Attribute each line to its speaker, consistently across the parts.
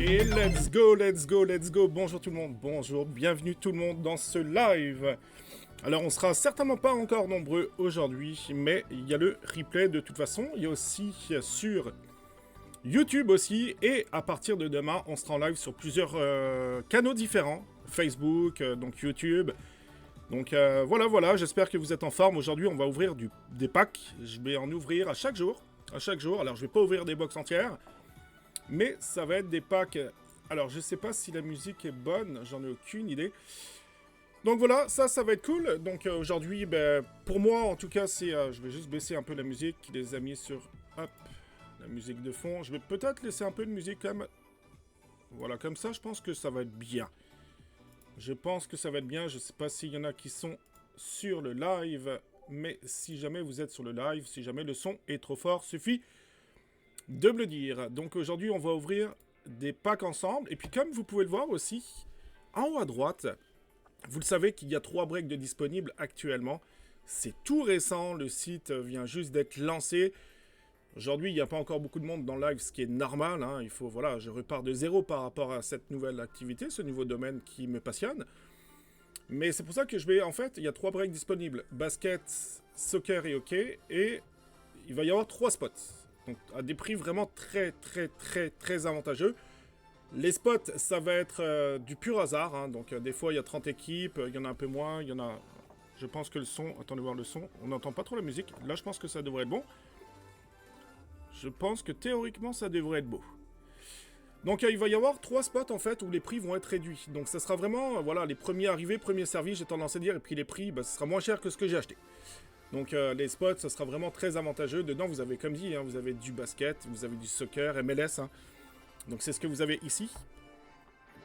Speaker 1: Et let's go, let's go, let's go. Bonjour tout le monde, bonjour, bienvenue tout le monde dans ce live. Alors on sera certainement pas encore nombreux aujourd'hui, mais il y a le replay de toute façon. Il y a aussi sur YouTube aussi, et à partir de demain, on sera en live sur plusieurs canaux différents. Facebook, donc YouTube. Donc voilà, j'espère que vous êtes en forme. Aujourd'hui, on va ouvrir des packs. Je vais en ouvrir à chaque jour. Alors je vais pas ouvrir des box entières. Mais ça va être des packs... Alors, je sais pas si la musique est bonne, j'en ai aucune idée. Donc voilà, ça va être cool. Donc aujourd'hui, pour moi, en tout cas, c'est... je vais juste baisser un peu la musique, les amis, sur... Hop, la musique de fond. Je vais peut-être laisser un peu de musique comme... Voilà, comme ça, je pense que ça va être bien. Je pense que ça va être bien. Je sais pas s'il y en a qui sont sur le live. Mais si jamais vous êtes sur le live, si jamais le son est trop fort, suffit de me le dire. Donc aujourd'hui, on va ouvrir des packs ensemble. Et puis comme vous pouvez le voir aussi, en haut à droite, vous le savez qu'il y a 3 breaks de disponibles actuellement. C'est tout récent, le site vient juste d'être lancé. Aujourd'hui, il n'y a pas encore beaucoup de monde dans le live, ce qui est normal. Hein. Il faut, voilà, je repars de zéro par rapport à cette nouvelle activité, ce nouveau domaine qui me passionne. Mais c'est pour ça que je vais, en fait, il y a 3 breaks disponibles. Basket, soccer et hockey. Et il va y avoir 3 spots. Donc à des prix vraiment très avantageux. Les spots, ça va être du pur hasard. Hein. Donc des fois, il y a 30 équipes, il y en a un peu moins. Il y en a... Je pense que le son... Attendez voir le son. On n'entend pas trop la musique. Là, je pense que ça devrait être bon. Je pense que théoriquement, ça devrait être beau. Donc il va y avoir 3 spots en fait où les prix vont être réduits. Donc ça sera vraiment, voilà, les premiers arrivés, premiers servis, j'ai tendance à dire. Et puis les prix, ce sera moins cher que ce que j'ai acheté. Donc les spots, ça sera vraiment très avantageux. Dedans, vous avez, comme dit, hein, vous avez du basket, vous avez du soccer, MLS. Hein. Donc c'est ce que vous avez ici.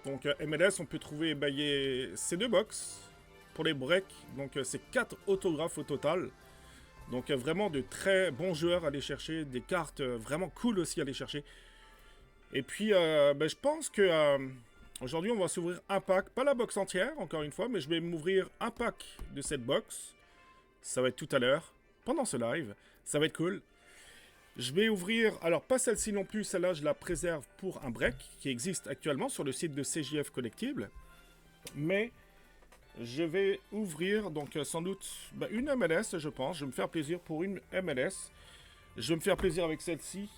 Speaker 1: Donc MLS, on peut trouver ces 2 box pour les breaks. Donc c'est 4 autographes au total. Donc vraiment de très bons joueurs à aller chercher. Des cartes vraiment cool aussi à aller chercher. Et puis je pense que aujourd'hui, on va s'ouvrir un pack. Pas la box entière, encore une fois, mais je vais m'ouvrir un pack de cette box. Ça va être tout à l'heure, pendant ce live. Ça va être cool. Je vais ouvrir, alors pas celle-ci non plus, celle-là je la préserve pour un break qui existe actuellement sur le site de CJF Collectible. Mais je vais ouvrir donc sans doute une MLS, je pense. Je vais me faire plaisir pour une MLS. Je vais me faire plaisir avec celle-ci.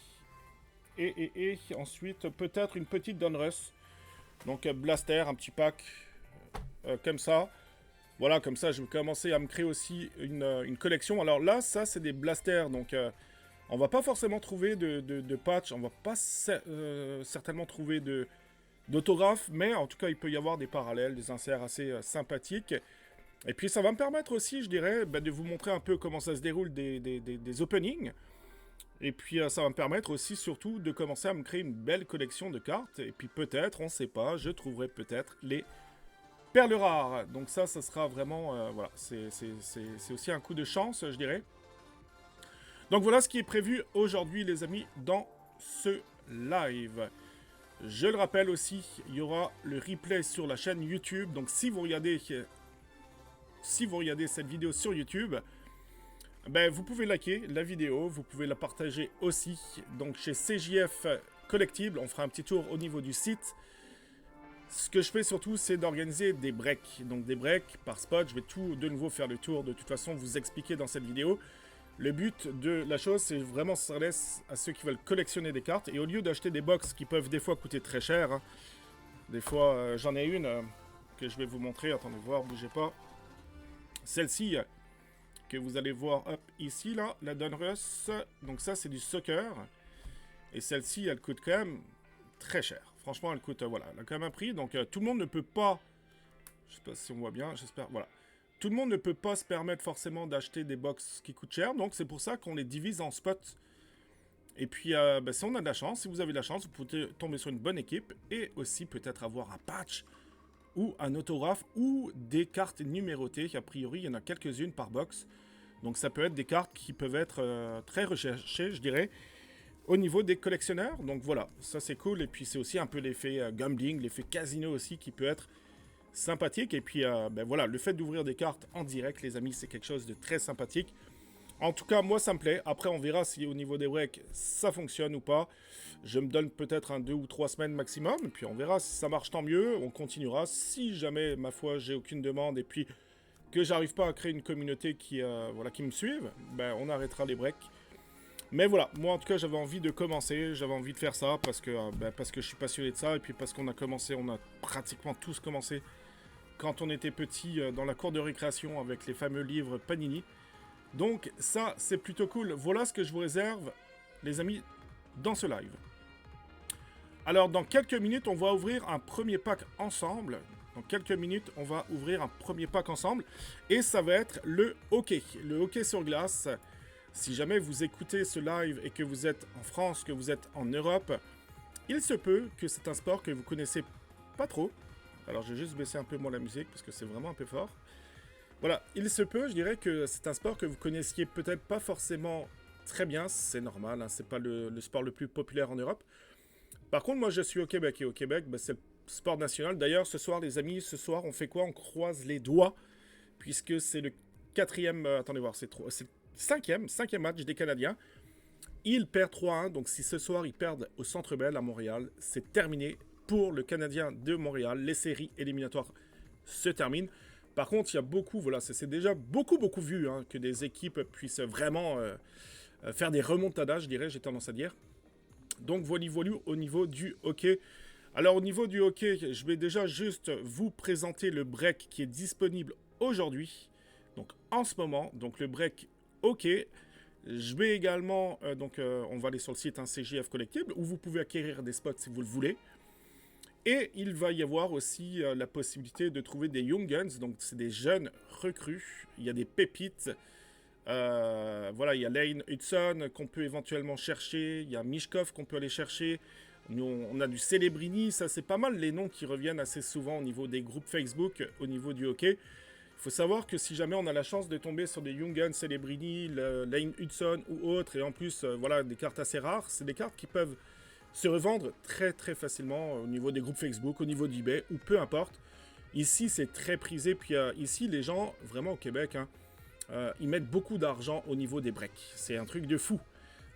Speaker 1: Et ensuite peut-être une petite Donruss. Donc Blaster, un petit pack comme ça. Voilà, comme ça, je vais commencer à me créer aussi une collection. Alors là, ça, c'est des blasters. Donc, on va pas forcément trouver de patch. On va pas certainement trouver d'autographes. Mais en tout cas, il peut y avoir des parallèles, des inserts assez sympathiques. Et puis, ça va me permettre aussi, je dirais, de vous montrer un peu comment ça se déroule des openings. Et puis, ça va me permettre aussi, surtout, de commencer à me créer une belle collection de cartes. Et puis, peut-être, on ne sait pas, je trouverai peut-être les... perles rares, donc ça sera vraiment, voilà, c'est aussi un coup de chance, je dirais. Donc voilà ce qui est prévu aujourd'hui, les amis, dans ce live. Je le rappelle aussi, il y aura le replay sur la chaîne YouTube, donc si vous regardez cette vidéo sur YouTube, vous pouvez liker la vidéo, vous pouvez la partager aussi, donc chez CJF Collectible, on fera un petit tour au niveau du site. Ce que je fais surtout, c'est d'organiser des breaks. Donc des breaks par spot. Je vais tout de nouveau faire le tour, de toute façon, vous expliquer dans cette vidéo. Le but de la chose, c'est vraiment ça laisse à ceux qui veulent collectionner des cartes. Et au lieu d'acheter des box qui peuvent des fois coûter très cher, hein, des fois, j'en ai une que je vais vous montrer. Attendez voir, bougez pas. Celle-ci, que vous allez voir hop, ici, là, la Donruss. Donc ça, c'est du soccer. Et celle-ci, elle coûte quand même très cher. Franchement, elle coûte, voilà, elle a quand même un prix. Donc, tout le monde ne peut pas... Je sais pas si on voit bien, j'espère... Voilà. Tout le monde ne peut pas se permettre forcément d'acheter des box qui coûtent cher. Donc, c'est pour ça qu'on les divise en spots. Et puis, si on a de la chance, si vous avez de la chance, vous pouvez tomber sur une bonne équipe. Et aussi, peut-être avoir un patch ou un autographe ou des cartes numérotées. A priori, il y en a quelques-unes par box. Donc, ça peut être des cartes qui peuvent être très recherchées, je dirais, au niveau des collectionneurs. Donc voilà, ça c'est cool. Et puis c'est aussi un peu l'effet gambling, l'effet casino aussi qui peut être sympathique. Et puis voilà, le fait d'ouvrir des cartes en direct, les amis, c'est quelque chose de très sympathique. En tout cas, moi, ça me plaît. Après, on verra si au niveau des breaks, ça fonctionne ou pas. Je me donne peut-être un 2 ou 3 semaines maximum. Et puis, on verra si ça marche, tant mieux. On continuera. Si jamais, ma foi, j'ai aucune demande et puis que j'arrive pas à créer une communauté voilà, qui me suive, ben, on arrêtera les breaks. Mais voilà, moi, en tout cas, j'avais envie de commencer. J'avais envie de faire ça parce que je suis passionné de ça. Et puis, parce qu'on a commencé, on a pratiquement tous commencé quand on était petit dans la cour de récréation avec les fameux livres Panini. Donc ça, c'est plutôt cool. Voilà ce que je vous réserve, les amis, dans ce live. Alors, dans quelques minutes, on va ouvrir un premier pack ensemble. Dans quelques minutes, on va ouvrir un premier pack ensemble. Et ça va être le hockey. Le hockey sur glace. Si jamais vous écoutez ce live et que vous êtes en France, que vous êtes en Europe, il se peut que c'est un sport que vous connaissez pas trop. Alors, je vais juste baisser un peu moi la musique parce que c'est vraiment un peu fort. Voilà, il se peut, je dirais que c'est un sport que vous connaissiez peut-être pas forcément très bien, c'est normal, hein, c'est pas le sport le plus populaire en Europe. Par contre, moi je suis au Québec, et au Québec, bah, c'est le sport national. D'ailleurs, ce soir les amis, ce soir on fait quoi? On croise les doigts, puisque c'est le quatrième, attendez voir, c'est le cinquième match des Canadiens. Ils perdent 3-1, donc si ce soir ils perdent au Centre Bell à Montréal, c'est terminé pour le Canadien de Montréal. Les séries éliminatoires se terminent. Par contre, il y a beaucoup, voilà, c'est déjà beaucoup vu hein, que des équipes puissent vraiment faire des remontadas, je dirais, j'ai tendance à dire. Donc, voilà au niveau du hockey. Alors, au niveau du hockey, je vais déjà juste vous présenter le break qui est disponible aujourd'hui. Donc, en ce moment, donc le break hockey. Je vais également, on va aller sur le site CJF Collectible, où vous pouvez acquérir des spots si vous le voulez. Et il va y avoir aussi la possibilité de trouver des Young Guns, donc c'est des jeunes recrues. Il y a des pépites. Voilà, il y a Lane Hudson qu'on peut éventuellement chercher. Il y a Mishkov qu'on peut aller chercher. Nous, on a du Celebrini. Ça, c'est pas mal les noms qui reviennent assez souvent au niveau des groupes Facebook, au niveau du hockey. Il faut savoir que si jamais on a la chance de tomber sur des Young Guns, Celebrini, Lane Hudson ou autres, et en plus, voilà, des cartes assez rares, c'est des cartes qui peuvent se revendre très très facilement au niveau des groupes Facebook, au niveau d'eBay, ou peu importe. Ici, c'est très prisé. Puis ici, les gens, vraiment au Québec, hein, ils mettent beaucoup d'argent au niveau des breaks. C'est un truc de fou.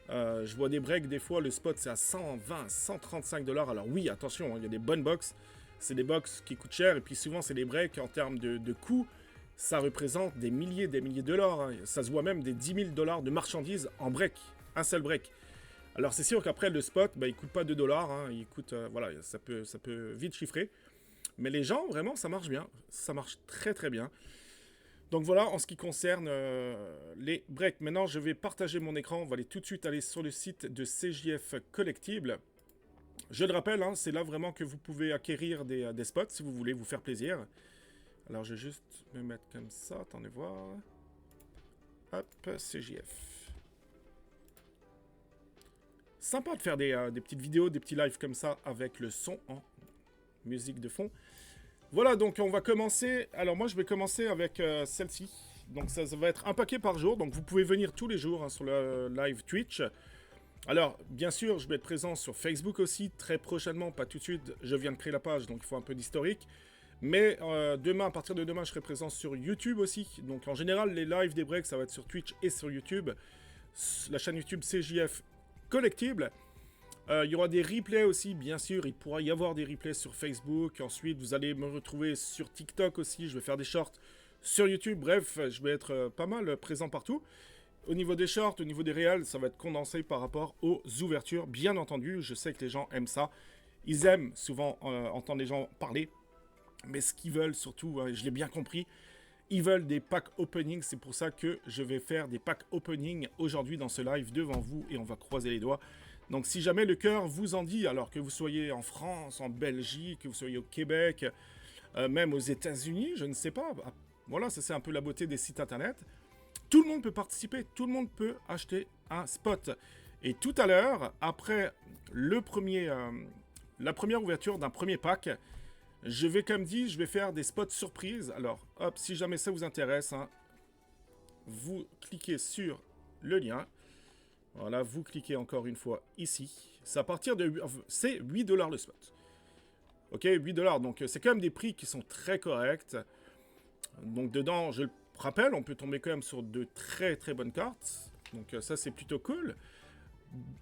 Speaker 1: Je vois des breaks, des fois, le spot, c'est à 120, 135 $. Alors oui, attention, hein, il y a des bonnes box. C'est des box qui coûtent cher. Et puis souvent, c'est des breaks en termes de coûts. Ça représente des milliers de dollars. Hein. Ça se voit même des 10 000 $ de marchandises en break. Un seul break. Alors c'est sûr qu'après le spot, bah, il coûte pas 2 $, hein, il coûte, voilà, ça peut vite chiffrer. Mais les gens, vraiment, ça marche bien, ça marche très très bien. Donc voilà, en ce qui concerne les breaks. Maintenant, je vais partager mon écran, on va aller tout de suite aller sur le site de CJF Collectible. Je le rappelle, hein, c'est là vraiment que vous pouvez acquérir des spots si vous voulez vous faire plaisir. Alors je vais juste me mettre comme ça, attendez voir. Hop, CJF. Sympa de faire des petites vidéos, des petits lives comme ça avec le son en musique de fond. Voilà, donc on va commencer. Alors moi je vais commencer avec celle-ci. Donc ça va être un paquet par jour. Donc vous pouvez venir tous les jours hein, sur le live Twitch. Alors bien sûr je vais être présent sur Facebook aussi très prochainement. Pas tout de suite, je viens de créer la page donc il faut un peu d'historique. Mais demain, à partir de demain, je serai présent sur YouTube aussi. Donc en général les lives des breaks ça va être sur Twitch et sur YouTube. La chaîne YouTube CJF Collectible. Il y aura des replays aussi, bien sûr. Il pourra y avoir des replays sur Facebook. Ensuite, vous allez me retrouver sur TikTok aussi. Je vais faire des shorts sur YouTube. Bref, je vais être pas mal présent partout. Au niveau des shorts, au niveau des réels, ça va être condensé par rapport aux ouvertures. Bien entendu, je sais que les gens aiment ça. Ils aiment souvent entendre les gens parler. Mais ce qu'ils veulent surtout, je l'ai bien compris, ils veulent des packs opening, c'est pour ça que je vais faire des packs opening aujourd'hui dans ce live devant vous et on va croiser les doigts. Donc si jamais le cœur vous en dit, alors que vous soyez en France, en Belgique, que vous soyez au Québec, même aux États-Unis, je ne sais pas. Voilà, ça c'est un peu la beauté des sites internet. Tout le monde peut participer, tout le monde peut acheter un spot. Et tout à l'heure, après la première ouverture d'un premier pack, je vais, comme dit, je vais faire des spots surprises. Alors, hop, si jamais ça vous intéresse, hein, vous cliquez sur le lien. Voilà, vous cliquez encore une fois ici. C'est à partir de... C'est 8 $ le spot. Ok, 8 $. Donc, c'est quand même des prix qui sont très corrects. Donc, dedans, je le rappelle, on peut tomber quand même sur de très très bonnes cartes. Donc ça, c'est plutôt cool.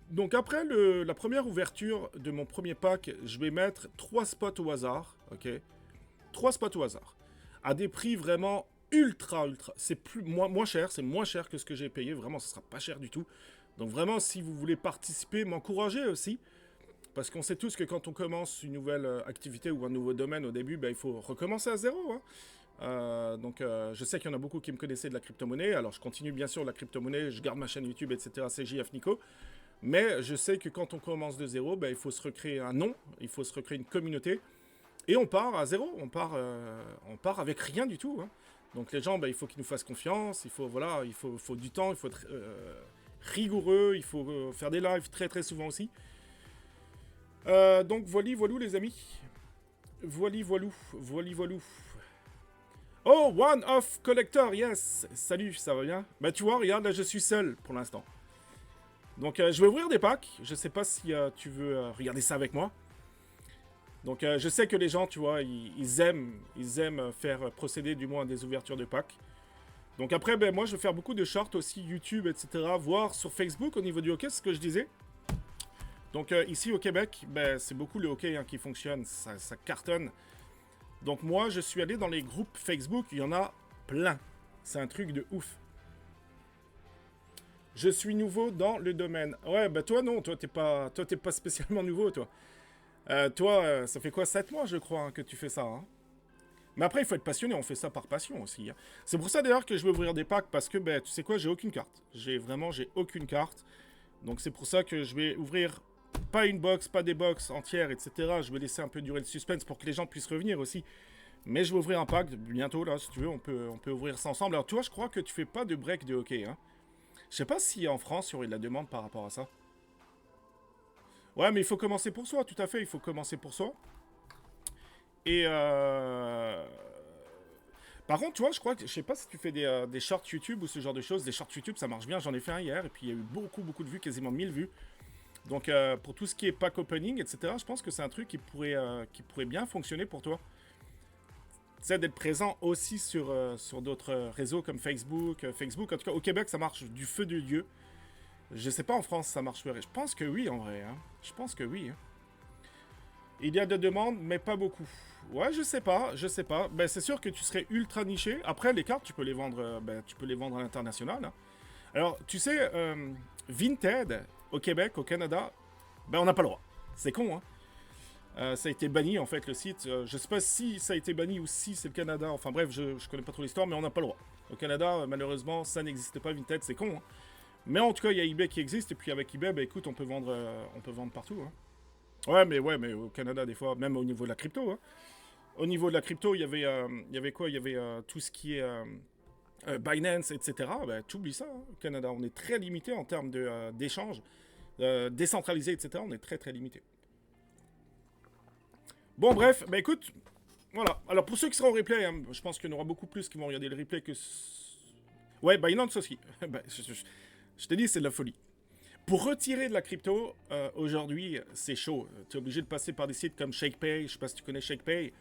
Speaker 1: Donc après la première ouverture de mon premier pack, je vais mettre 3 spots au hasard, ok? 3 spots au hasard. À des prix vraiment ultra. C'est moins cher, c'est moins cher que ce que j'ai payé. Vraiment, ce sera pas cher du tout. Donc vraiment, si vous voulez participer, m'encourager aussi. Parce qu'on sait tous que quand on commence une nouvelle activité ou un nouveau domaine au début, ben, il faut recommencer à zéro. Hein. Donc je sais qu'il y en a beaucoup qui me connaissaient de la crypto-monnaie. Alors je continue bien sûr la crypto-monnaie, je garde ma chaîne YouTube, etc. CJF Nico. Mais je sais que quand on commence de zéro, ben, il faut se recréer un nom, il faut se recréer une communauté. Et on part à zéro, on part avec rien du tout. Hein. Donc les gens, ben, il faut qu'ils nous fassent confiance, il faut du temps, il faut être rigoureux, il faut faire des lives très très souvent aussi. Donc voilou les amis. Voilou. Oh, One of Collector, yes. Salut, ça va bien? Bah tu vois, regarde, là je suis seul pour l'instant. Donc je vais ouvrir des packs. Je sais pas si tu veux regarder ça avec moi. Donc je sais que les gens, tu vois, ils aiment faire procéder du moins des ouvertures de packs. Donc après, ben, moi je vais faire beaucoup de shorts aussi, YouTube, etc. Voir sur Facebook au niveau du hockey, c'est ce que je disais. Donc ici au Québec, ben, c'est beaucoup le hockey hein, qui fonctionne, ça cartonne. Donc moi je suis allé dans les groupes Facebook, il y en a plein. C'est un truc de ouf. Je suis nouveau dans le domaine. Ouais, bah toi non, toi t'es pas spécialement nouveau, toi. Toi, ça fait quoi, 7 mois je crois hein, que tu fais ça. Hein. Mais après il faut être passionné, on fait ça par passion aussi. Hein. C'est pour ça d'ailleurs que je vais ouvrir des packs parce que ben, tu sais quoi, j'ai aucune carte. J'ai aucune carte. Donc c'est pour ça que je vais ouvrir pas une box, pas des box entières, etc. Je vais laisser un peu durer le suspense pour que les gens puissent revenir aussi. Mais je vais ouvrir un pack bientôt là, si tu veux, on peut ouvrir ça ensemble. Alors toi, je crois que tu fais pas de break de hockey, hein. Je sais pas si en France, il y aurait de la demande par rapport à ça. Ouais, mais il faut commencer pour soi, tout à fait, il faut commencer pour soi. Et par contre, tu vois, je crois que, je sais pas si tu fais des shorts YouTube ou ce genre de choses. Des shorts YouTube, ça marche bien, j'en ai fait un hier, et puis il y a eu beaucoup de vues, quasiment 1000 vues. Donc pour tout ce qui est pack opening, etc., je pense que c'est un truc qui pourrait bien fonctionner pour toi. Tu sais, d'être présent aussi sur d'autres réseaux comme Facebook. Facebook, en tout cas, au Québec, ça marche du feu de Dieu. Je sais pas en France, ça marche. Je pense que oui, en vrai. Hein. Je pense que oui. Hein. Il y a de demandes, mais pas beaucoup. Ouais, je sais pas. Ben, c'est sûr que tu serais ultra niché. Après, les cartes, tu peux les vendre, à l'international. Hein. Alors, tu sais, Vinted, au Québec, au Canada, ben, on n'a pas le droit. C'est con, hein. Ça a été banni en fait le site. Je sais pas si ça a été banni ou si c'est le Canada. Enfin bref, je connais pas trop l'histoire, mais on n'a pas le droit. Au Canada, malheureusement, ça n'existe pas. Vinted, c'est con. Hein. Mais en tout cas, il y a eBay qui existe et puis avec eBay, bah écoute, on peut vendre partout. Hein. Ouais, mais au Canada des fois, même au niveau de la crypto. Hein. Au niveau de la crypto, il y avait quoi? Il y avait tout ce qui est Binance, etc. Bah, tu oublies ça. Hein. Au Canada, on est très limité en termes d'échanges, décentralisé, etc. On est très très limité. Bon, bref, bah écoute, voilà. Alors, pour ceux qui seront en replay, hein, je pense qu'il y en aura beaucoup plus qui vont regarder le replay que... Ouais, Binance aussi. Bah, je t'ai dit, c'est de la folie. Pour retirer de la crypto, aujourd'hui, c'est chaud. Tu es obligé de passer par des sites comme ShakePay. Je sais pas si tu connais ShakePay,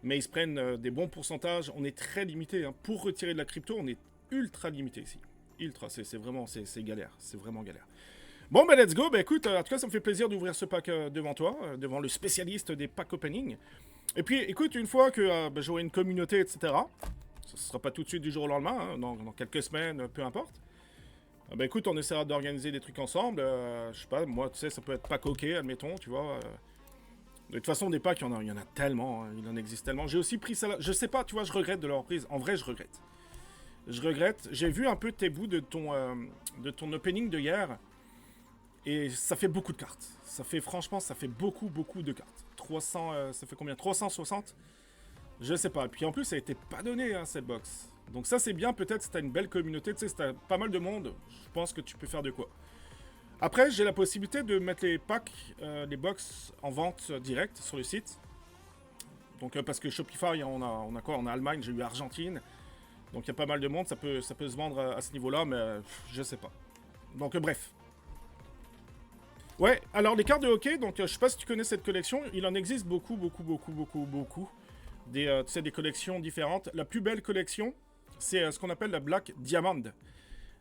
Speaker 1: mais ils se prennent des bons pourcentages. On est très limité. Hein. Pour retirer de la crypto, on est ultra limité ici. Ultra, c'est vraiment, c'est galère. C'est vraiment galère. Bon, ben let's go. Ben écoute, en tout cas, ça me fait plaisir d'ouvrir ce pack devant toi, devant le spécialiste des packs opening. Et puis, écoute, une fois que j'aurai une communauté, etc., ça ne sera pas tout de suite du jour au lendemain, hein, dans quelques semaines, peu importe. Ben écoute, on essaiera d'organiser des trucs ensemble. Je sais pas, moi, tu sais, ça peut être pack hockey, admettons, tu vois. De toute façon, des packs, il y en a tellement, hein, il en existe tellement. J'ai aussi pris ça là. Je sais pas, tu vois, je regrette de l'avoir prise. En vrai, je regrette. Je regrette. J'ai vu un peu tes bouts de ton opening de hier. Et ça fait beaucoup de cartes. Franchement, ça fait beaucoup de cartes. 300, ça fait combien? 360? Je sais pas. Et puis en plus, ça a été pas donné, hein, cette box. Donc ça, c'est bien, peut-être, si t'as une belle communauté, tu sais, si t'as pas mal de monde, je pense que tu peux faire de quoi. Après, j'ai la possibilité de mettre les packs, les box en vente directe sur le site. Donc parce que Shopify, on a quoi? On a Allemagne, j'ai eu Argentine. Donc il y a pas mal de monde, ça peut se vendre à ce niveau-là, mais je sais pas. Donc bref. Ouais, alors les cartes de hockey, donc je sais pas si tu connais cette collection, il en existe beaucoup. Tu sais, des collections différentes. La plus belle collection, c'est ce qu'on appelle la Black Diamond.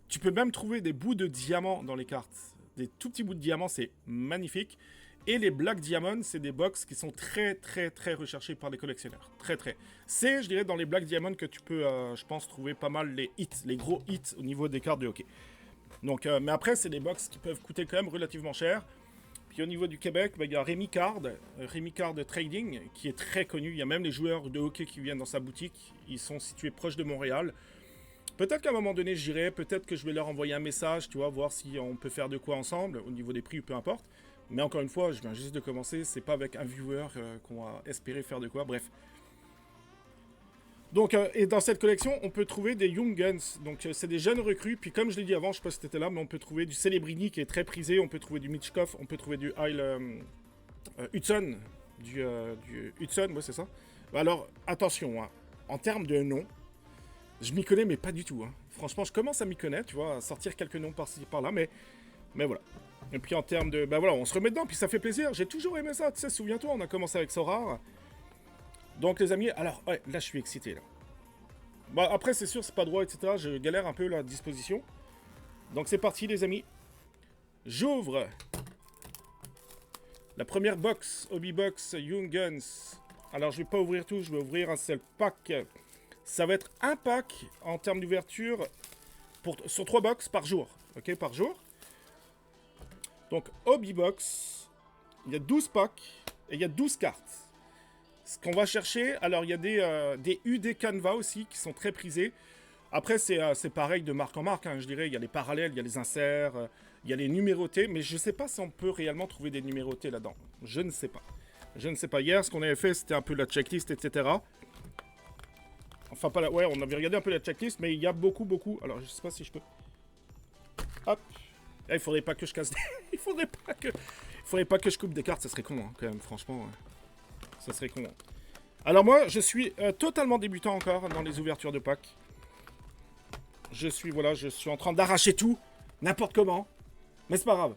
Speaker 1: Tu peux même trouver des bouts de diamant dans les cartes. Des tout petits bouts de diamant, c'est magnifique. Et les Black Diamond, c'est des box qui sont très recherchés par les collectionneurs. Très. C'est, je dirais, dans les Black Diamond que tu peux, je pense, trouver pas mal les hits, les gros hits au niveau des cartes de hockey. Donc, mais après, c'est des box qui peuvent coûter quand même relativement cher. Puis au niveau du Québec, il y a Rémi Card Trading, qui est très connu. Il y a même les joueurs de hockey qui viennent dans sa boutique. Ils sont situés proches de Montréal. Peut-être qu'à un moment donné, j'irai. Peut-être que je vais leur envoyer un message, tu vois, voir si on peut faire de quoi ensemble, au niveau des prix ou peu importe. Mais encore une fois, je viens juste de commencer. C'est pas avec un viewer qu'on va espérer faire de quoi. Bref. Donc, et dans cette collection, on peut trouver des Young Guns. Donc, c'est des jeunes recrues. Puis, comme je l'ai dit avant, je sais pas si t'étais là, mais on peut trouver du Celebrini qui est très prisé. On peut trouver du Mitchkov. On peut trouver du Hudson. Du Hudson, ouais, c'est ça. Alors, attention, hein. En termes de noms, je m'y connais, mais pas du tout. Hein. Franchement, je commence à m'y connaître, tu vois, à sortir quelques noms par-ci, par-là, mais voilà. Et puis, en termes de... Bah voilà, on se remet dedans, puis ça fait plaisir. J'ai toujours aimé ça, tu sais, souviens-toi, on a commencé avec Sorare. Donc les amis, alors ouais, là je suis excité là. Bah après c'est sûr c'est pas droit etc. Je galère un peu la disposition. Donc c'est parti les amis. J'ouvre la première box, Hobby Box Young Guns. Alors je vais pas ouvrir tout, je vais ouvrir un seul pack. Ça va être un pack en termes d'ouverture sur 3 box par jour. Ok, par jour. Donc Hobby Box, il y a 12 packs et il y a 12 cartes. Ce qu'on va chercher, alors il y a des UD Canva aussi qui sont très prisés. Après, c'est pareil de marque en marque, hein, je dirais. Il y a les parallèles, il y a les inserts, il y a les numérotés. Mais je ne sais pas si on peut réellement trouver des numérotés là-dedans. Je ne sais pas. Je ne sais pas. Hier, ce qu'on avait fait, c'était un peu la checklist, etc. Enfin, pas la... Ouais, on avait regardé un peu la checklist, mais il y a beaucoup. Alors, je ne sais pas si je peux... Hop. Là, il faudrait pas que je casse... il faudrait pas que je coupe des cartes, ça serait con, hein, quand même, franchement. Ça serait con. Alors moi, je suis totalement débutant encore dans les ouvertures de packs. Je suis en train d'arracher tout, n'importe comment. Mais c'est pas grave.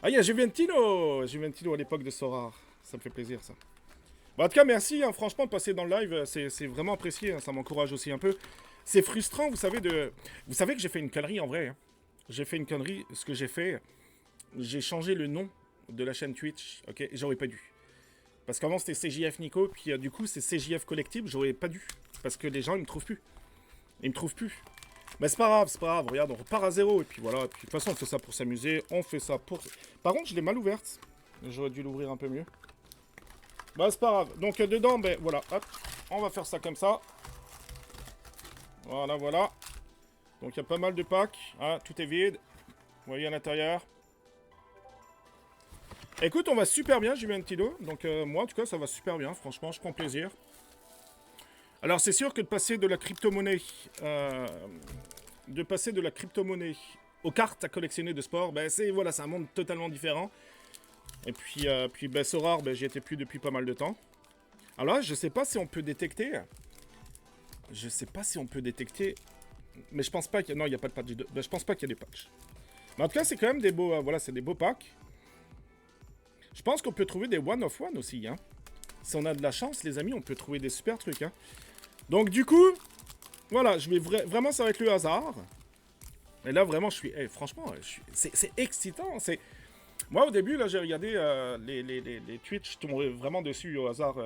Speaker 1: Ah, il y a Juventino à l'époque de Sorare. Ça me fait plaisir, ça. Bon, en tout cas, merci, hein, franchement, de passer dans le live. C'est vraiment apprécié, hein, ça m'encourage aussi un peu. C'est frustrant, vous savez, Vous savez que j'ai fait une connerie, en vrai. Hein. J'ai fait une connerie. Ce que j'ai fait, j'ai changé le nom de la chaîne Twitch. Ok, j'aurais pas dû. Parce qu'avant c'était CJF Nico, puis du coup c'est CJF Collectible, j'aurais pas dû. Parce que les gens ils me trouvent plus. Ils me trouvent plus. Mais c'est pas grave, regarde, on repart à zéro, et puis voilà. Et puis de toute façon on fait ça pour s'amuser, on fait ça pour... Par contre je l'ai mal ouverte. J'aurais dû l'ouvrir un peu mieux. Bah c'est pas grave. Donc dedans, ben voilà, hop. On va faire ça comme ça. Voilà. Donc il y a pas mal de packs. Ah, tout est vide. Vous voyez à l'intérieur. Écoute, on va super bien, j'ai eu un petit lot. Donc moi, en tout cas, ça va super bien. Franchement, je prends plaisir. Alors, c'est sûr que de passer de la crypto-monnaie... aux cartes à collectionner de sport, ben, c'est un monde totalement différent. Et puis ben, Sorare, ben, j'y étais plus depuis pas mal de temps. Alors là, je sais pas si on peut détecter... Mais je pense pas qu'il y a... Non, il n'y a pas de patch. Ben, je pense pas qu'il y a des patchs. Mais en tout cas, c'est quand même des beaux... c'est des beaux packs. Je pense qu'on peut trouver des one of one aussi, hein. Si on a de la chance, les amis, on peut trouver des super trucs, hein. Donc, du coup, voilà, je vais vraiment, ça va être le hasard. Et là, vraiment, je suis... franchement, c'est excitant. Moi, au début, là, j'ai regardé les Twitch. Je tombais vraiment dessus au hasard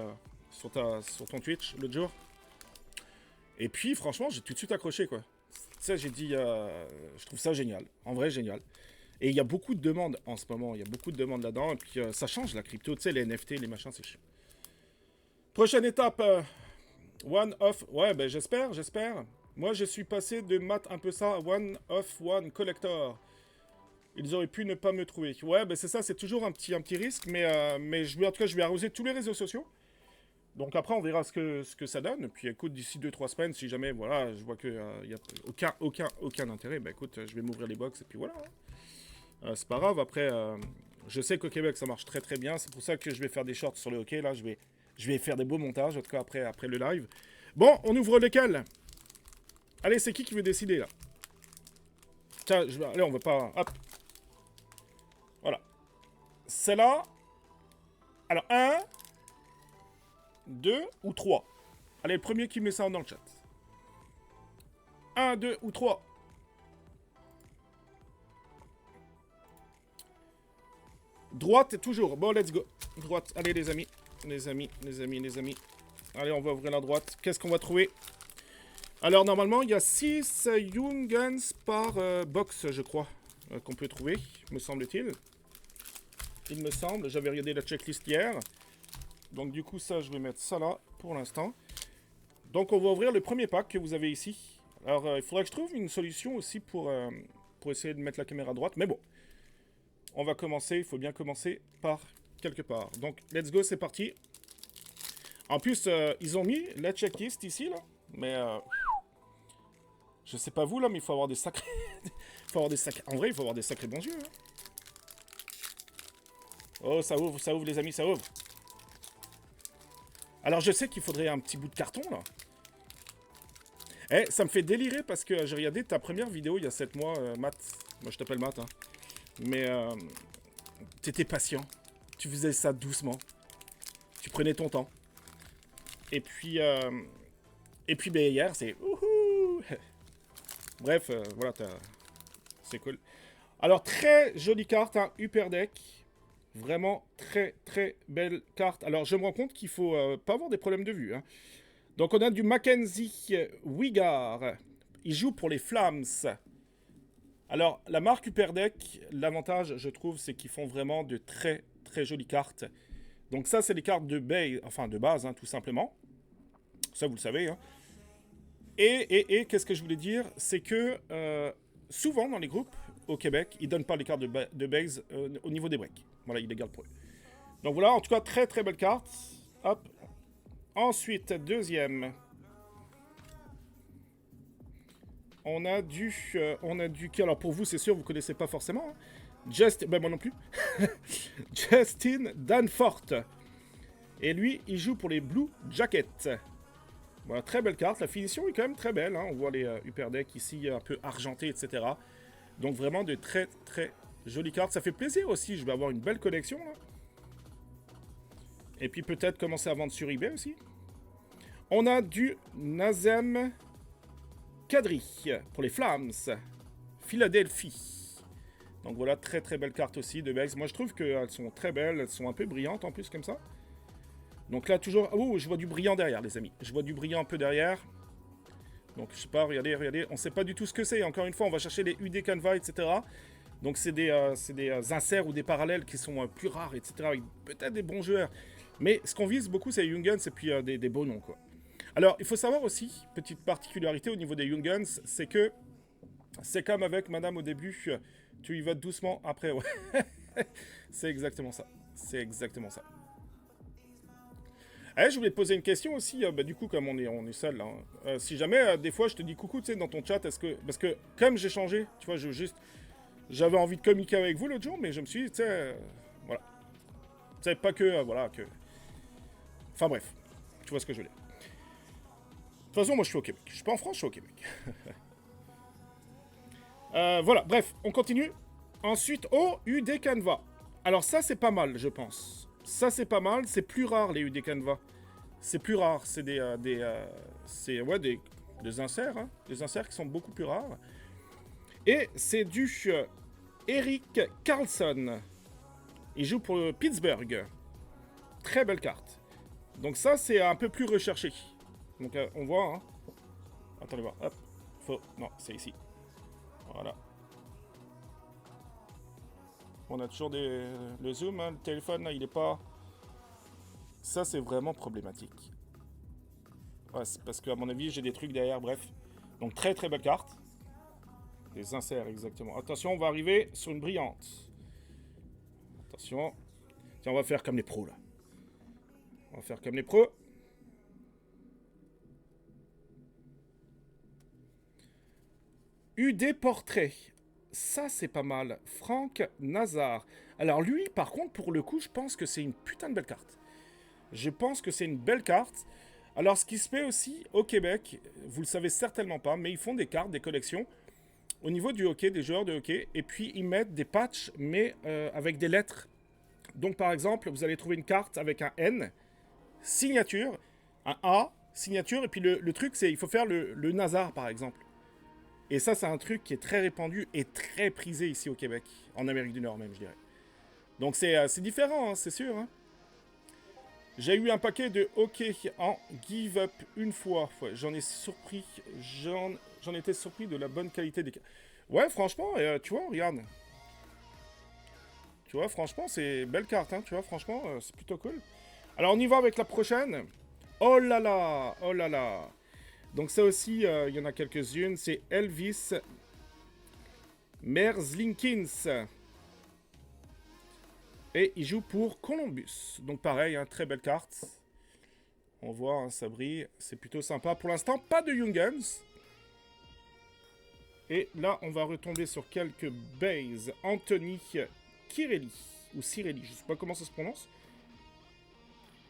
Speaker 1: sur ton Twitch l'autre jour. Et puis, franchement, j'ai tout de suite accroché, quoi. Tu sais, j'ai dit... je trouve ça génial. En vrai, génial. Et il y a beaucoup de demandes en ce moment. Il y a beaucoup de demandes là-dedans. Et puis, ça change, la crypto. Tu sais, les NFT, les machins, c'est chiant. Prochaine étape. One of... Ouais, ben j'espère. Moi, je suis passé de maths un peu ça à one of one collector. Ils auraient pu ne pas me trouver. Ouais, ben c'est ça. C'est toujours un petit risque. Mais en tout cas, je vais arroser tous les réseaux sociaux. Donc après, on verra ce que ça donne. Et puis écoute, d'ici 2-3 semaines, si jamais, voilà, je vois qu'il n'y a aucun intérêt, bah écoute, je vais m'ouvrir les box et puis voilà. C'est pas grave, après, je sais qu'au Québec, ça marche très très bien. C'est pour ça que je vais faire des shorts sur le hockey, là, je vais faire des beaux montages, en tout cas après le live. Bon, on ouvre lequel? Allez, c'est qui veut décider, là? Tiens, allez, on va pas... Hop. Voilà. Celle-là... Alors, 1... 2 ou 3. Allez, le premier qui met ça dans le chat. 1, 2 ou 3. Droite, toujours. Bon, let's go. Droite. Allez, les amis. Les amis. Allez, on va ouvrir la droite. Qu'est-ce qu'on va trouver? Alors, normalement, il y a 6 Young Guns par box, je crois, qu'on peut trouver, me semble-t-il. Il me semble. J'avais regardé la checklist hier. Donc, du coup, ça, je vais mettre ça là, pour l'instant. Donc, on va ouvrir le premier pack que vous avez ici. Alors, il faudrait que je trouve une solution aussi pour essayer de mettre la caméra à droite. Mais bon, on va commencer. Il faut bien commencer par quelque part. Donc, let's go, c'est parti. En plus, ils ont mis la checklist ici, là. Mais, je sais pas vous, là, mais il faut avoir des sacrés... En vrai, il faut avoir des sacrés bons yeux. Hein. Oh, ça ouvre, les amis, ça ouvre. Alors, je sais qu'il faudrait un petit bout de carton, là. Eh, ça me fait délirer parce que j'ai regardé ta première vidéo il y a 7 mois, Matt. Moi, je t'appelle Matt, hein. Mais, t'étais patient. Tu faisais ça doucement. Tu prenais ton temps. Et puis, ben, hier, c'est... Ouhou. Bref, voilà, c'est cool. Alors, très jolie carte, hein, Upper Deck. Vraiment très, très belle carte. Alors, je me rends compte qu'il faut pas avoir des problèmes de vue, hein. Donc, on a du Mackenzie Wigard. Il joue pour les Flames. Alors, la marque Upper Deck, l'avantage, je trouve, c'est qu'ils font vraiment de très, très jolies cartes. Donc, ça, c'est les cartes de base, enfin, de base, hein, tout simplement. Ça, vous le savez, hein. Et qu'est-ce que je voulais dire? C'est que souvent dans les groupes au Québec, ils donnent pas les cartes de base au niveau des breaks. Voilà, ils les gardent pour eux. Donc voilà, en tout cas, très très belle carte. Hop. Ensuite, deuxième. On a du... alors pour vous, c'est sûr, vous connaissez pas forcément. Hein. Ben moi non plus. Justin Danforth. Et lui, il joue pour les Blue Jackets. Voilà, très belle carte. La finition est quand même très belle. Hein. On voit les Upper Deck ici, un peu argentés, etc. Donc vraiment de très très jolies cartes. Ça fait plaisir aussi. Je vais avoir une belle collection. Là. Et puis peut-être commencer à vendre sur eBay aussi. On a du Nazem Kadri pour les Flames. Philadelphie. Donc voilà, très très belle carte aussi de base. Moi je trouve qu'elles sont très belles. Elles sont un peu brillantes en plus comme ça. Donc là, toujours... Oh, je vois du brillant derrière, les amis. Je vois du brillant un peu derrière. Donc, je sais pas, regardez. On sait pas du tout ce que c'est. Encore une fois, on va chercher les UD Canva, etc. Donc, c'est des inserts ou des parallèles qui sont plus rares, etc. Avec peut-être des bons joueurs. Mais ce qu'on vise beaucoup, c'est les Young Guns et puis des beaux noms, quoi. Alors, il faut savoir aussi, petite particularité au niveau des Young Guns, c'est que c'est comme avec Madame au début, tu y vas doucement après, ouais. C'est exactement ça. C'est exactement ça. Eh, je voulais te poser une question aussi, bah, du coup, comme on est seul là. Hein. Si jamais, des fois, je te dis coucou, tu sais, dans ton chat, est-ce que... Parce que, comme j'ai changé, tu vois, j'avais envie de communiquer avec vous l'autre jour, mais je me suis dit, tu sais, voilà. Tu sais, pas que, voilà, que... Enfin bref, tu vois ce que je veux dire. De toute façon, moi, je suis au Québec. Je suis pas en France, je suis au Québec. Voilà, bref, on continue. Ensuite, UD Canva. Alors ça, c'est pas mal, je pense. Ça, c'est pas mal. C'est plus rare, les UD Canva. C'est plus rare. C'est des inserts. Hein, des inserts qui sont beaucoup plus rares. Et c'est du Eric Carlson. Il joue pour Pittsburgh. Très belle carte. Donc ça, c'est un peu plus recherché. Donc on voit. Hein. Attendez voir. Hop. Non, c'est ici. Voilà. On a toujours le zoom, hein, le téléphone, là, il est pas... Ça, c'est vraiment problématique. Ouais, c'est parce qu'à mon avis, j'ai des trucs derrière, bref. Donc, très très belle carte. Des inserts, exactement. Attention, on va arriver sur une brillante. Attention. Tiens, on va faire comme les pros, là. On va faire comme les pros. UD Portrait. Ça, c'est pas mal. Frank Nazar. Alors lui, par contre, pour le coup, je pense que c'est une putain de belle carte. Je pense que c'est une belle carte. Alors, ce qui se fait aussi au Québec, vous le savez certainement pas, mais ils font des cartes, des collections, au niveau du hockey, des joueurs de hockey, et puis ils mettent des patchs, mais avec des lettres. Donc, par exemple, vous allez trouver une carte avec un N, signature, un A, signature, et puis le truc, c'est il faut faire le Nazar, par exemple. Et ça, c'est un truc qui est très répandu et très prisé ici au Québec. En Amérique du Nord même, je dirais. Donc c'est différent, hein, c'est sûr. Hein. J'ai eu un paquet de hockey en give up une fois. Ouais, j'en ai surpris. J'en étais surpris de la bonne qualité des... Ouais, franchement, tu vois, regarde. Tu vois, franchement, c'est belle carte, hein, tu vois, franchement, c'est plutôt cool. Alors, on y va avec la prochaine. Oh là là, oh là là. Donc ça aussi, il y en a quelques-unes. C'est Elvis Merzlinkins. Et il joue pour Columbus. Donc pareil, hein, très belle carte. On voit, hein, ça brille. C'est plutôt sympa. Pour l'instant, pas de Young Guns. Et là, on va retomber sur quelques bases. Anthony Kirelli. Ou Cirelli, je sais pas comment ça se prononce.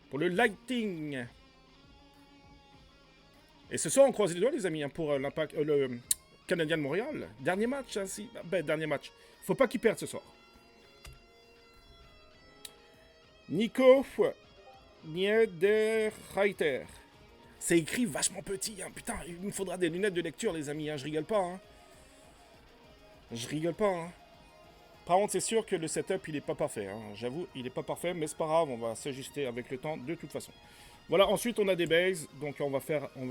Speaker 1: Pour le Lightning. Et ce soir, on croise les doigts, les amis, hein, pour l'impact, le Canadien de Montréal. Dernier match, hein, si. Ben, dernier match. Faut pas qu'il perde ce soir. Nico Niederreiter. C'est écrit vachement petit, hein. Putain, il me faudra des lunettes de lecture, les amis, hein. Je rigole pas, hein. Je rigole pas, hein. Par contre, c'est sûr que le setup, il est pas parfait, hein. J'avoue, il est pas parfait, mais c'est pas grave, on va s'ajuster avec le temps de toute façon. Voilà, ensuite on a des bases, donc on va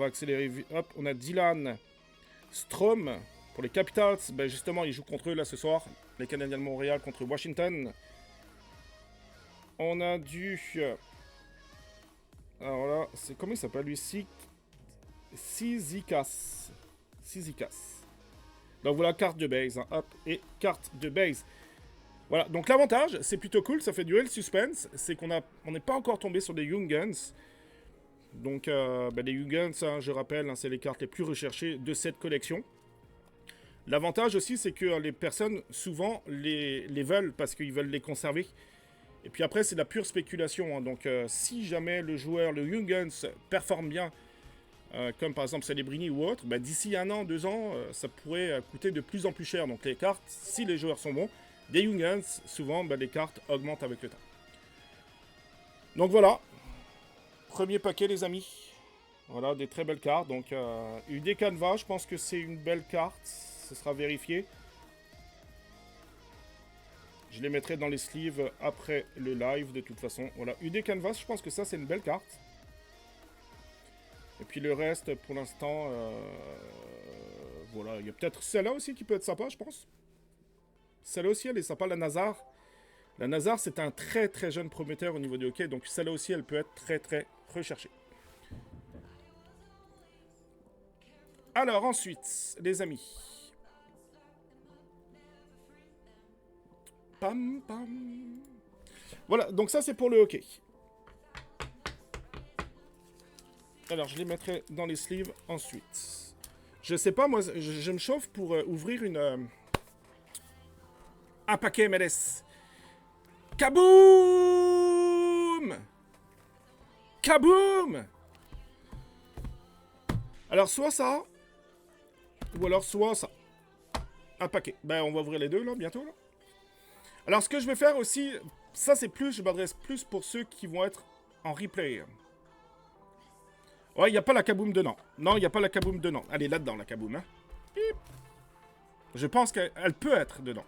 Speaker 1: accélérer. Hop, on a Dylan Strom pour les Capitals. Ben justement, ils jouent contre eux là ce soir, les Canadiens de Montréal contre Washington. On a du... Alors là, c'est comment il s'appelle lui? Sizikas. Donc voilà, carte de base, hein. Hop, et carte de base. Voilà, donc l'avantage, c'est plutôt cool, ça fait duel suspense, c'est qu'on n'est pas encore tombé sur des Young Guns. Donc, les Young Guns, hein, je rappelle, hein, c'est les cartes les plus recherchées de cette collection. L'avantage aussi, c'est que les personnes, souvent, les veulent parce qu'ils veulent les conserver. Et puis après, c'est de la pure spéculation. Hein. Donc, si jamais le joueur, le Young Guns, performe bien, comme par exemple Celebrini ou autre, bah, d'ici 1 an, 2 ans, ça pourrait coûter de plus en plus cher. Donc, les cartes, si les joueurs sont bons, des Young Guns, souvent, bah, les cartes augmentent avec le temps. Donc voilà. Premier paquet, les amis. Voilà, des très belles cartes. Donc, UD Canva, je pense que c'est une belle carte. Ce sera vérifié. Je les mettrai dans les sleeves après le live, de toute façon. Voilà, UD Canvas, je pense que ça, c'est une belle carte. Et puis le reste, pour l'instant... voilà, il y a peut-être celle-là aussi qui peut être sympa, je pense. Celle-là aussi, elle est sympa, la Nazar. La Nazar, c'est un très très jeune prometteur au niveau du hockey. Donc celle-là aussi, elle peut être très très recherchée. Alors ensuite, les amis. Pam pam. Voilà, donc ça c'est pour le hockey. Alors je les mettrai dans les sleeves ensuite. Je sais pas, moi je me chauffe pour ouvrir un paquet MLS. Kaboom! Kaboom! Alors soit ça, ou alors soit ça. Un paquet. Ben on va ouvrir les deux là, bientôt là. Alors ce que je vais faire aussi, ça c'est plus, je m'adresse plus pour ceux qui vont être en replay. Ouais, il n'y a pas la kaboom dedans. Non, il n'y a pas la kaboom dedans. Elle est là-dedans la kaboom. Hein. Je pense qu'elle peut être dedans.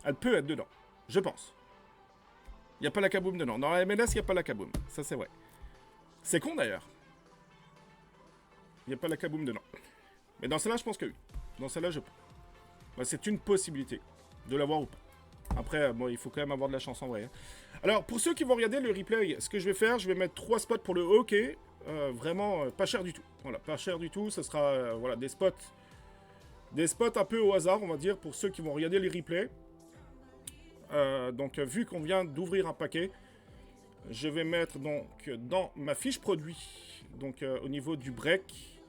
Speaker 1: Elle peut être dedans. Je pense. Il n'y a pas la kaboom dedans. Dans la MLS, il n'y a pas la kaboom. Ça c'est vrai. C'est con d'ailleurs. Il n'y a pas la kaboom dedans. Mais dans celle-là, je pense que oui. Dans celle-là, je peux. Ben, c'est une possibilité de l'avoir ou pas. Après, bon, il faut quand même avoir de la chance en vrai. Hein. Alors, pour ceux qui vont regarder le replay, ce que je vais faire, je vais mettre 3 spots pour le hockey. Vraiment pas cher du tout. Voilà, pas cher du tout. Ce sera voilà, des spots un peu au hasard, on va dire, pour ceux qui vont regarder les replays. Donc, vu qu'on vient d'ouvrir un paquet, je vais mettre donc dans ma fiche produit, donc au niveau du break.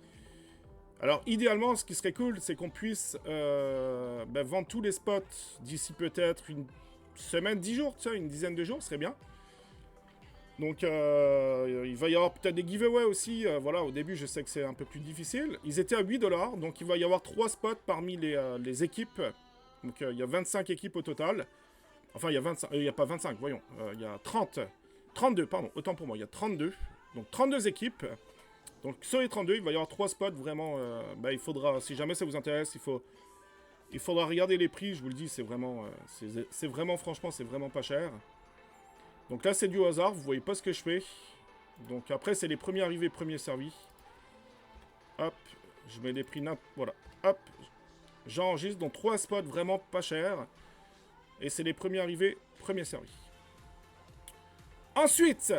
Speaker 1: Alors, idéalement, ce qui serait cool, c'est qu'on puisse vendre tous les spots d'ici peut-être une semaine, 10 jours, tu sais, une dizaine de jours, ce serait bien. Donc, il va y avoir peut-être des giveaways aussi. Voilà, au début, je sais que c'est un peu plus difficile. Ils étaient à 8$, donc il va y avoir 3 spots parmi les équipes. Donc, il y a 25 équipes au total. Enfin, il y a 25, il n'y a pas 25, voyons. Il y a 32, pardon, autant pour moi. Il y a 32. Donc, 32 équipes. Donc sur les 32, il va y avoir 3 spots vraiment. Il faudra, si jamais ça vous intéresse, il faudra regarder les prix. Je vous le dis, c'est vraiment, c'est vraiment, franchement, c'est vraiment pas cher. Donc là, c'est du hasard. Vous voyez pas ce que je fais. Donc après, c'est les premiers arrivés, premiers servis. Hop, je mets les prix. Voilà. Hop, j'enregistre. Donc 3 spots vraiment pas chers. Et c'est les premiers arrivés, premiers servis. Ensuite,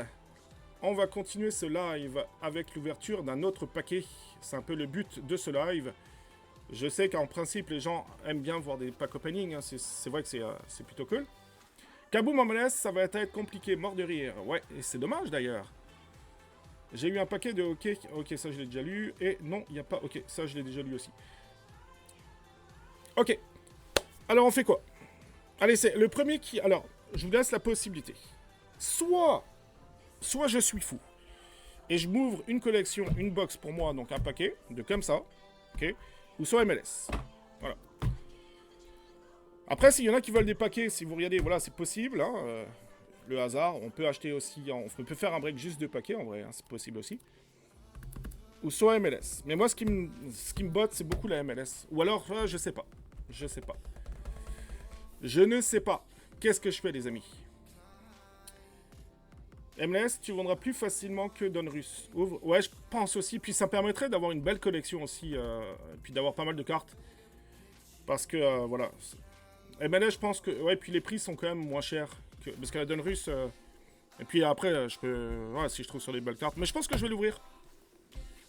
Speaker 1: on va continuer ce live avec l'ouverture d'un autre paquet. C'est un peu le but de ce live. Je sais qu'en principe, les gens aiment bien voir des pack opening. Hein. C'est vrai que c'est plutôt cool. Kaboom en menace, ça va être compliqué, mort de rire. Ouais, et c'est dommage d'ailleurs. J'ai eu un paquet de OK. OK, ça je l'ai déjà lu. Et non, il n'y a pas OK. Ça je l'ai déjà lu aussi. OK. Alors on fait quoi? Allez, c'est le premier qui... Alors, je vous laisse la possibilité. Soit je suis fou. Et je m'ouvre une collection, une box pour moi, donc un paquet, de comme ça. OK. Ou soit MLS. Voilà. Après, s'il y en a qui veulent des paquets, si vous regardez, voilà, c'est possible. Hein, le hasard, on peut acheter aussi... On peut faire un break juste de paquets, en vrai. Hein, c'est possible aussi. Ou soit MLS. Mais moi, ce qui me botte, c'est beaucoup la MLS. Ou alors, je sais pas. Je sais pas. Je ne sais pas. Qu'est-ce que je fais, les amis? MLS, tu vendras plus facilement que Donruss. Ouvre. Ouais, je pense aussi. Puis ça me permettrait d'avoir une belle collection aussi. Et puis d'avoir pas mal de cartes. Parce que, voilà. MLS, je pense que... Ouais, puis les prix sont quand même moins chers. Parce que la Donruss... Et puis après, je peux... Ouais, si je trouve sur les belles cartes. Mais je pense que je vais l'ouvrir.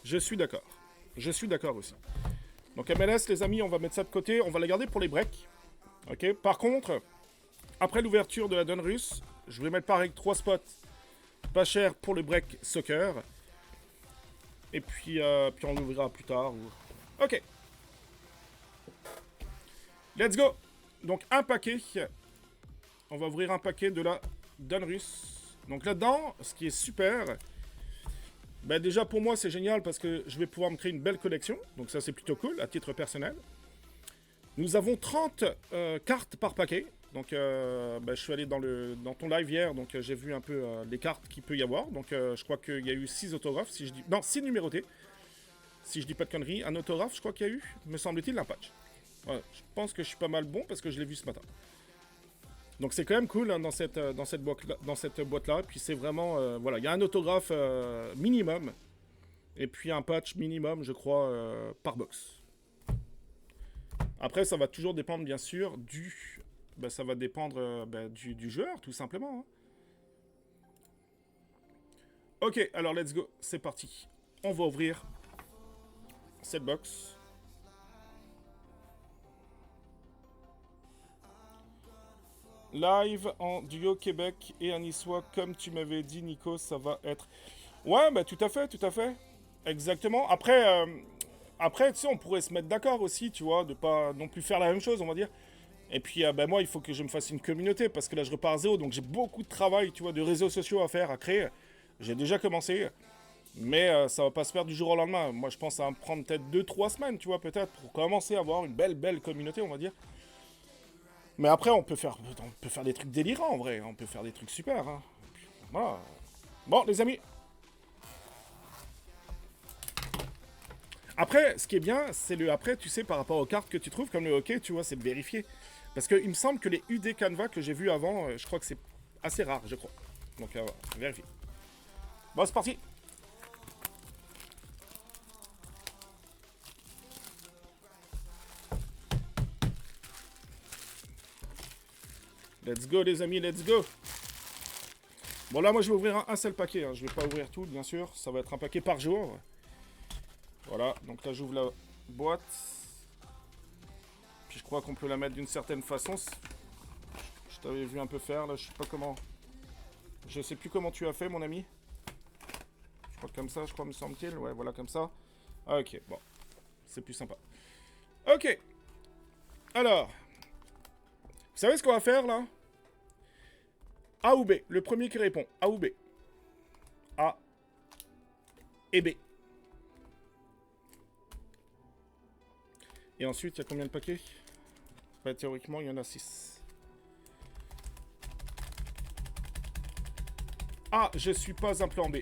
Speaker 1: Je suis d'accord. Je suis d'accord aussi. Donc MLS, les amis, on va mettre ça de côté. On va la garder pour les breaks. Ok. Par contre, après l'ouverture de la Donruss, je vais mettre pareil 3 spots pas cher pour le break soccer. Et puis on l'ouvrira plus tard. Ok. Let's go. Donc un paquet. On va ouvrir un paquet de la Donruss. Donc là-dedans, ce qui est super... Bah déjà pour moi c'est génial parce que je vais pouvoir me créer une belle collection. Donc ça c'est plutôt cool à titre personnel. Nous avons 30 cartes par paquet. Donc je suis allé dans ton live hier. Donc j'ai vu un peu les cartes qu'il peut y avoir. Donc je crois qu'il y a eu 6 autographes. Si je dis... Non, 6 numérotés. Si je dis pas de conneries. Un autographe je crois qu'il y a eu. Me semble-t-il un patch. Voilà, je pense que je suis pas mal bon parce que je l'ai vu ce matin. Donc c'est quand même cool hein, dans cette boîte-là. Puis c'est vraiment... voilà, il y a un autographe minimum. Et puis un patch minimum, je crois, par box. Après, ça va toujours dépendre, bien sûr, du... ça va dépendre du joueur, tout simplement. Hein. Ok, alors let's go. C'est parti. On va ouvrir cette box. Live en duo Québec et un niçois, comme tu m'avais dit, Nico, ça va être... Ouais, bah tout à fait, tout à fait. Exactement. Après, tu sais, on pourrait se mettre d'accord aussi, tu vois, de pas non plus faire la même chose, on va dire. Et puis, moi, il faut que je me fasse une communauté, parce que là, je repars à zéro, donc j'ai beaucoup de travail, tu vois, de réseaux sociaux à faire, à créer. J'ai déjà commencé, mais ça va pas se faire du jour au lendemain. Moi, je pense à me prendre peut-être 2-3 semaines, tu vois, peut-être, pour commencer à avoir une belle communauté, on va dire. Mais après, on peut faire des trucs délirants, en vrai. On peut faire des trucs super, hein. Puis, voilà. Bon, les amis. Après, ce qui est bien, c'est le après, tu sais, par rapport aux cartes que tu trouves, comme le hockey, tu vois, c'est de vérifier. Parce qu'il me semble que les UD Canva que j'ai vus avant, je crois que c'est assez rare, je crois. Donc, voilà, vérifie. Bon, c'est parti. Let's go, les amis, let's go. Bon, là, moi, je vais ouvrir un seul paquet. Hein. Je vais pas ouvrir tout, bien sûr. Ça va être un paquet par jour. Voilà, donc là, j'ouvre la boîte. Puis je crois qu'on peut la mettre d'une certaine façon. Je t'avais vu un peu faire, là, je sais pas comment... Je sais plus comment tu as fait, mon ami. Je crois que comme ça, je crois, me semble-t-il. Ouais, voilà, comme ça. Ah, ok, bon. C'est plus sympa. Ok. Alors. Vous savez ce qu'on va faire, là? A ou B? Le premier qui répond. A ou B? A et B. Et ensuite, il y a combien de paquets? Bah, théoriquement, il y en a 6. Ah, je suis pas un plan B.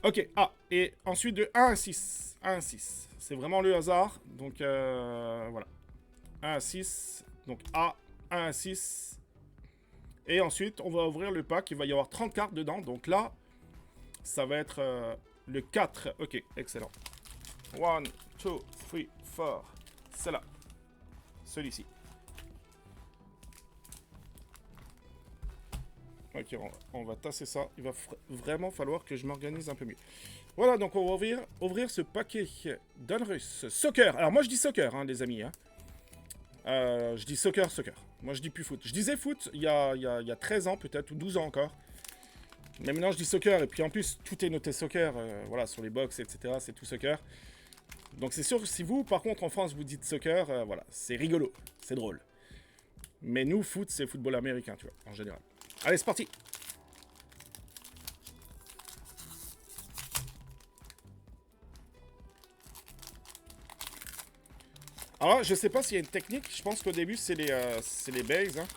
Speaker 1: Ok, ah, et ensuite de 1 à 6. 1 à 6. C'est vraiment le hasard. Donc, voilà. 1 à 6. Donc, A, 1 à 6. Et ensuite, on va ouvrir le pack. Il va y avoir 30 cartes dedans. Donc là, ça va être le 4. Ok, excellent. 1, 2, 3, 4. C'est là. Celui-ci. Ok, on va tasser ça. Il va vraiment falloir que je m'organise un peu mieux. Voilà, donc on va ouvrir ce paquet d'Alrus. Soccer. Alors moi je dis soccer, hein, les amis. Hein. Je dis soccer. Moi je dis plus foot. Je disais foot il y a 13 ans peut-être, ou 12 ans encore. Mais maintenant je dis soccer. Et puis en plus, tout est noté soccer. Voilà, sur les box, etc. C'est tout soccer. Donc c'est sûr que si vous, par contre, en France, vous dites soccer, voilà, c'est rigolo. C'est drôle. Mais nous, foot, c'est football américain, tu vois, en général. Allez, c'est parti. Alors, je sais pas s'il y a une technique. Je pense qu'au début, c'est les bases. Hein.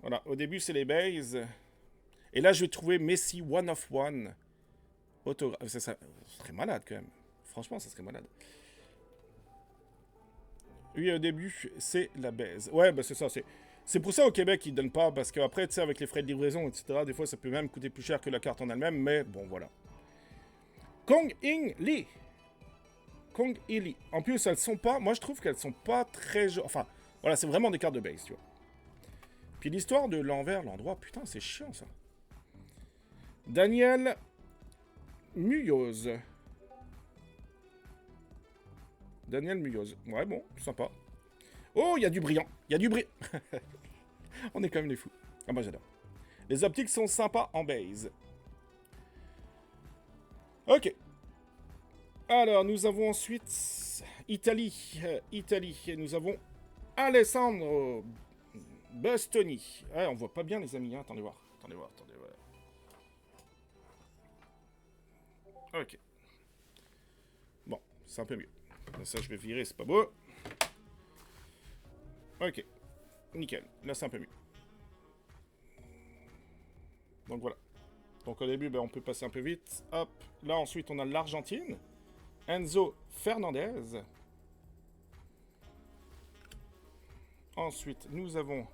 Speaker 1: Voilà, au début, c'est les bases. Et là, je vais trouver Messi One of One. Autographe. Ça serait malade, quand même. Franchement, ça serait malade. Oui, au début, c'est la base. Ouais, bah c'est ça, c'est pour ça au Québec, ils donnent pas, parce qu'après, tu sais, avec les frais de livraison, etc., des fois, ça peut même coûter plus cher que la carte en elle-même, mais bon, voilà. Kong In Lee. Kong In Lee. En plus, elles sont pas, moi je trouve qu'elles sont pas très... Enfin, voilà, c'est vraiment des cartes de base, tu vois. Puis l'histoire de l'envers, l'endroit, putain, c'est chiant, ça. Daniel Muyoz. Daniel Muyoz. Ouais, bon, sympa. Oh, il y a du brillant. Il y a du brillant. On est quand même des fous. Ah, moi j'adore. Les optiques sont sympas en base. Ok. Alors, nous avons ensuite Italie. Italie. Et nous avons Alessandro Bastoni. Ouais, on voit pas bien, les amis. Hein. Attendez voir. Attendez voir. Ok. Bon, c'est un peu mieux. Ça, je vais virer, c'est pas beau. Ok. Nickel. Là, c'est un peu mieux. Donc voilà. Donc au début, ben, on peut passer un peu vite. Hop. Là, ensuite, on a l'Argentine. Enzo Fernandez. Ensuite, nous avons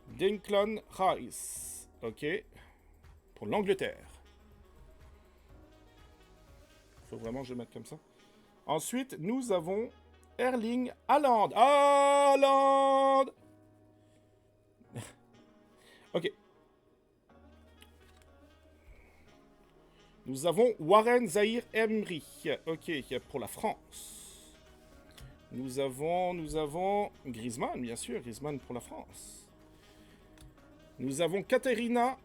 Speaker 1: Declan Rice. Ok. Pour l'Angleterre. Faut vraiment que je le mette comme ça. Ensuite, nous avons Erling Haaland. Haaland. Ok. Nous avons Warren Zahir Emery. Ok, pour la France. Nous avons Griezmann, bien sûr. Griezmann pour la France. Nous avons Caterina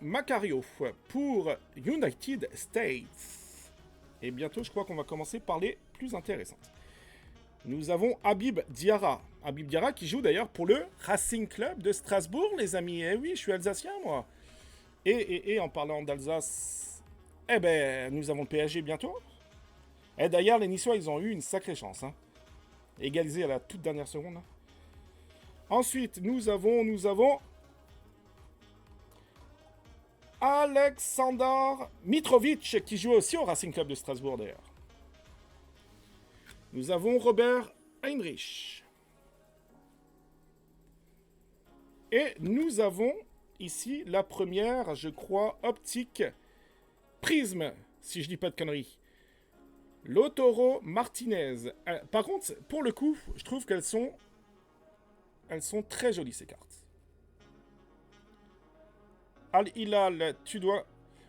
Speaker 1: Macario pour United States. Et bientôt, je crois qu'on va commencer par les plus intéressantes. Nous avons Habib Diarra. Habib Diarra qui joue d'ailleurs pour le Racing Club de Strasbourg, les amis. Eh oui, je suis alsacien, moi. Et en parlant d'Alsace, eh ben, nous avons le PSG bientôt. Et d'ailleurs, les Niçois, ils ont eu une sacrée chance. Hein. Égalisé à la toute dernière seconde. Hein. Ensuite, nous avons Aleksandar Mitrovic, qui joue aussi au Racing Club de Strasbourg, d'ailleurs. Nous avons Robert Heinrich. Et nous avons ici la première, je crois, optique Prisme, si je dis pas de conneries. Lautaro Martinez. Par contre, pour le coup, je trouve qu'elles sont très jolies, ces cartes. Al-Hilal, tu dois...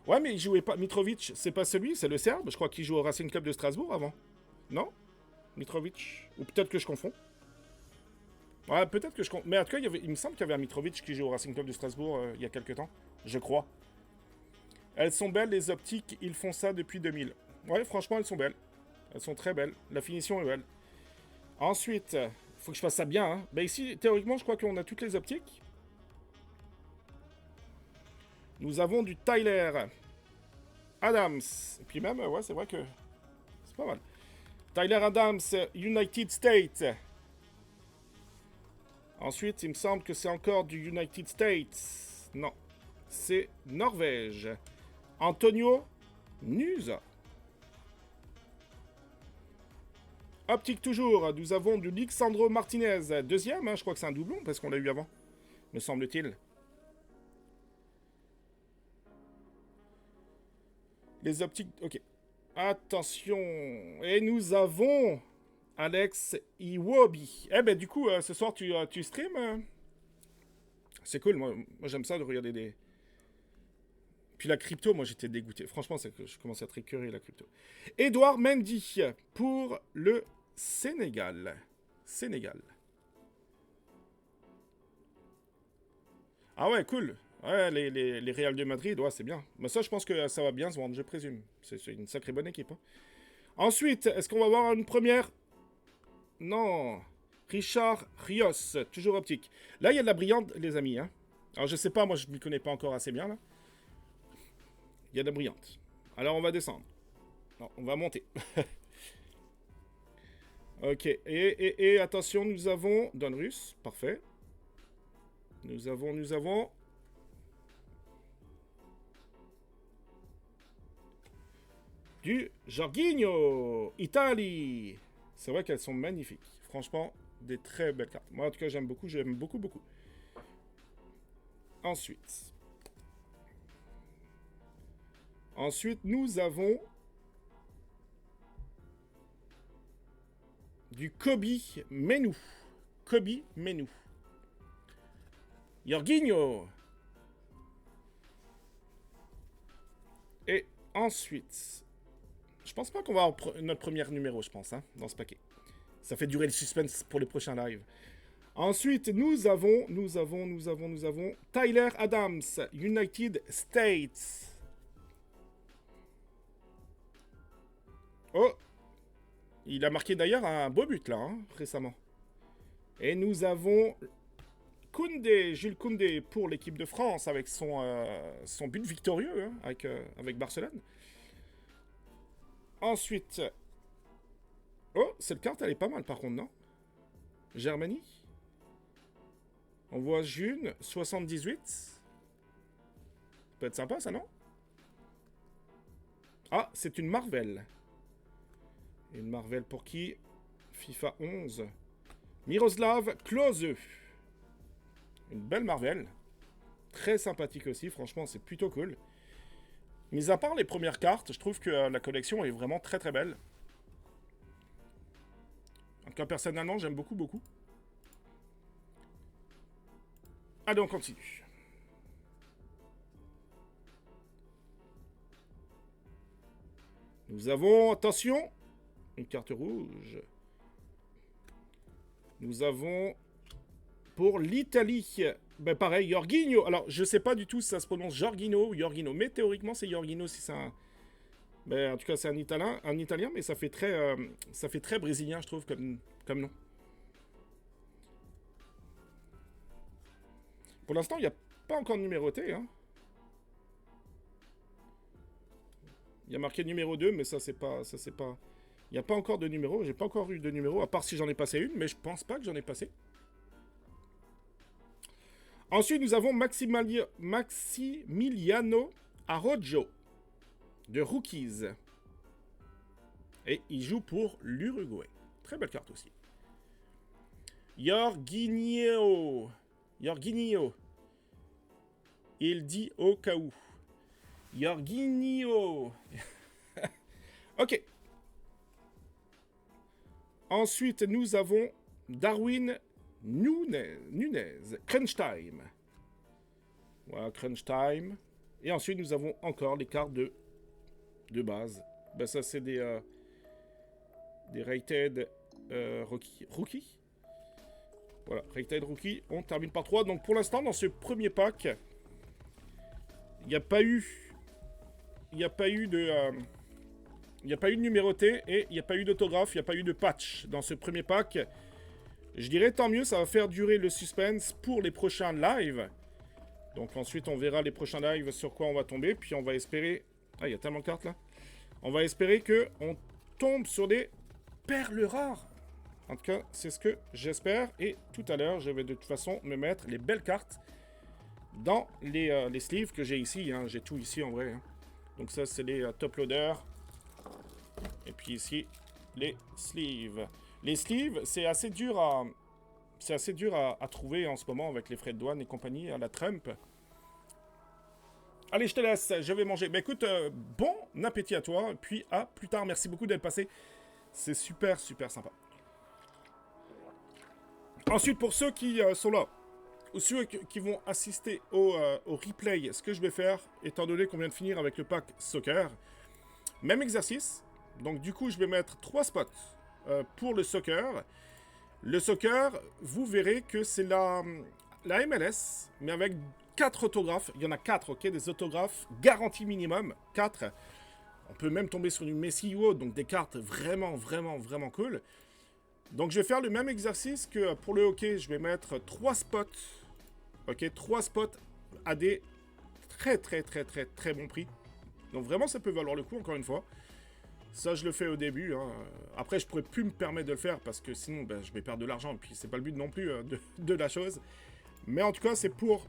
Speaker 1: Ouais, mais il jouait pas... Mitrovic, c'est pas celui, c'est le Serbe. Je crois qu'il joue au Racing Club de Strasbourg avant. Non Mitrovic. Ou peut-être que je confonds. Ouais, peut-être que je confonds. Mais en tout cas, il me semble qu'il y avait un Mitrovic qui joue au Racing Club de Strasbourg il y a quelques temps. Je crois. Elles sont belles, les optiques. Ils font ça depuis 2000. Ouais, franchement, elles sont belles. Elles sont très belles. La finition est belle. Ensuite, faut que je fasse ça bien. Hein. Ben ici, théoriquement, je crois qu'on a toutes les optiques. Nous avons du Tyler Adams. Et puis même, ouais, c'est vrai que c'est pas mal. Tyler Adams, United States. Ensuite, il me semble que c'est encore du United States. Non, c'est Norvège. Antonio Nusa. Optique toujours, nous avons du Lixandro Martinez. Deuxième, hein, je crois que c'est un doublon parce qu'on l'a eu avant, me semble-t-il. Les optiques, ok. Attention. Et nous avons Alex Iwobi. Eh ben du coup, ce soir tu stream. C'est cool, moi j'aime ça de regarder des... Puis la crypto, moi j'étais dégoûté. Franchement, c'est que je commençais à être écœuré la crypto. Edouard Mendy pour le Sénégal. Sénégal. Ah ouais, cool. Ouais, les Real de Madrid, ouais, c'est bien. Mais ça, je pense que ça va bien se vendre, je présume. C'est une sacrée bonne équipe. Hein. Ensuite, est-ce qu'on va avoir une première? Non. Richard Rios, toujours optique. Là, il y a de la brillante, les amis. Hein. Alors, je sais pas, moi, je ne m'y connais pas encore assez bien, là. Il y a de la brillante. Alors, on va descendre. Non, on va monter. Ok. Et attention, nous avons... Donruss, parfait. Nous avons... Du Jorginho, Italie. C'est vrai qu'elles sont magnifiques. Franchement, des très belles cartes. Moi, en tout cas, j'aime beaucoup, beaucoup. Ensuite, nous avons du Kobe Menu. Kobe Menu. Jorginho. Et ensuite, je pense pas qu'on va avoir notre premier numéro, je pense, hein, dans ce paquet. Ça fait durer le suspense pour les prochains lives. Ensuite, nous avons Tyler Adams, United States. Oh, il a marqué d'ailleurs un beau but là, hein, récemment. Et nous avons Koundé, Jules Koundé pour l'équipe de France avec son but victorieux hein, avec Barcelone. Ensuite, oh, cette carte elle est pas mal par contre, non? Germanie. On voit June 78. Ça peut être sympa ça, non? Ah, c'est une Marvel. Une Marvel pour qui? FIFA 11. Miroslav Klose. Une belle Marvel. Très sympathique aussi, franchement, c'est plutôt cool. Mis à part les premières cartes, je trouve que la collection est vraiment très très belle. En tout cas, personnellement, j'aime beaucoup. Allez, on continue. Nous avons, attention, une carte rouge. Nous avons, pour l'Italie, ben pareil, Jorginho. Alors, je sais pas du tout si ça se prononce Jorginho ou Jorginho, mais théoriquement, c'est Jorginho si c'est un... Ben, en tout cas, c'est un Italien, mais ça fait très brésilien, je trouve, comme nom. Pour l'instant, il n'y a pas encore de numéroté, hein. Il y a marqué numéro 2, mais ça, c'est pas... Il n'y a pas encore de numéro. J'ai pas encore eu de numéro, à part si j'en ai passé une, mais je pense pas que j'en ai passé. Ensuite, nous avons Maximiliano Arrojo, de Rookies. Et il joue pour l'Uruguay. Très belle carte aussi. Jorginho. Il dit au cas où. Jorginho. Ok. Ensuite, nous avons Darwin Nunez. Crunch Time. Voilà, Crunch Time. Et ensuite, nous avons encore les cartes de base. Ben, ça, c'est des Rated Rookie. Voilà, Rated Rookie. On termine par 3. Donc, pour l'instant, dans ce premier pack, il n'y a pas eu de numéroté et il n'y a pas eu d'autographe, il n'y a pas eu de patch dans ce premier pack. Je dirais tant mieux, ça va faire durer le suspense pour les prochains lives. Donc ensuite on verra les prochains lives sur quoi on va tomber. Puis on va espérer... Ah, il y a tellement de cartes là. On va espérer qu'on tombe sur des perles rares. En tout cas, c'est ce que j'espère. Et tout à l'heure, je vais de toute façon me mettre les belles cartes dans les sleeves que j'ai ici. Hein. J'ai tout ici en vrai. Hein. Donc ça, c'est les top loaders. Et puis ici, les sleeves. Les sleeves, c'est assez dur à... C'est assez dur à trouver en ce moment avec les frais de douane et compagnie à la Trump. Allez, je te laisse, je vais manger. Bah écoute, bon appétit à toi, puis à plus tard. Merci beaucoup d'être passé. C'est super, super sympa. Ensuite, pour ceux qui sont là, ou ceux qui vont assister au replay, ce que je vais faire, étant donné qu'on vient de finir avec le pack soccer, même exercice. Donc du coup, je vais mettre 3 spots pour le soccer. Le soccer, vous verrez que c'est la MLS, mais avec 4 autographes. Il y en a 4, ok? Des autographes garantis minimum. 4. On peut même tomber sur du Messi ou autre, donc des cartes vraiment, vraiment, vraiment cool. Donc je vais faire le même exercice que pour le hockey. Je vais mettre 3 spots. Ok, 3 spots à des très, très, très, très, très bons prix. Donc vraiment, ça peut valoir le coup, encore une fois. Ça, je le fais au début. Hein. Après, je pourrais plus me permettre de le faire parce que sinon, ben, je vais perdre de l'argent. Et puis, c'est pas le but non plus de la chose. Mais en tout cas, c'est pour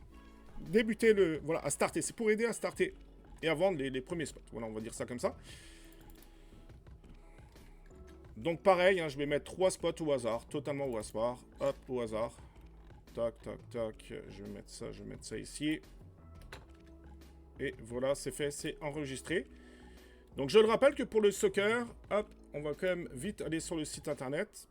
Speaker 1: débuter le... Voilà, à starter. C'est pour aider à starter et à vendre les premiers spots. Voilà, on va dire ça comme ça. Donc, pareil, hein, je vais mettre 3 spots au hasard. Totalement au hasard. Hop, au hasard. Tac, tac, tac. Je vais mettre ça ici. Et voilà, c'est fait, c'est enregistré. Donc je le rappelle que pour le soccer, hop, on va quand même vite aller sur le site internet.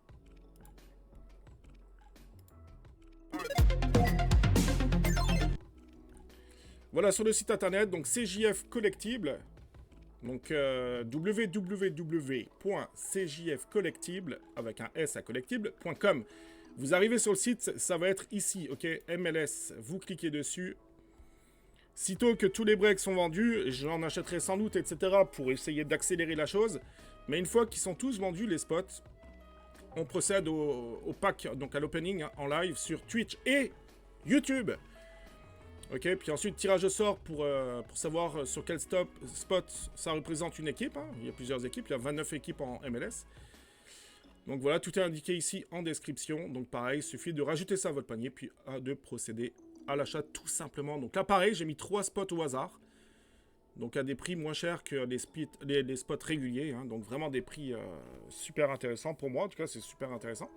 Speaker 1: Voilà, sur le site internet, donc CJF Collectible. Donc www.cjfcollectible, avec un S à collectible.com. Vous arrivez sur le site, ça va être ici, ok, MLS. Vous cliquez dessus. Sitôt que tous les breaks sont vendus, j'en achèterai sans doute, etc. pour essayer d'accélérer la chose. Mais une fois qu'ils sont tous vendus, les spots, on procède au pack, donc à l'opening en live sur Twitch et YouTube. Ok, puis ensuite tirage au sort pour savoir sur quel spot ça représente une équipe. Hein. Il y a plusieurs équipes, il y a 29 équipes en MLS. Donc voilà, tout est indiqué ici en description. Donc pareil, il suffit de rajouter ça à votre panier, puis de procéder à l'achat tout simplement. Donc là pareil, j'ai mis 3 spots au hasard. Donc à des prix moins chers que les spots réguliers. Hein. Donc vraiment des prix super intéressants pour moi. En tout cas, c'est super intéressant.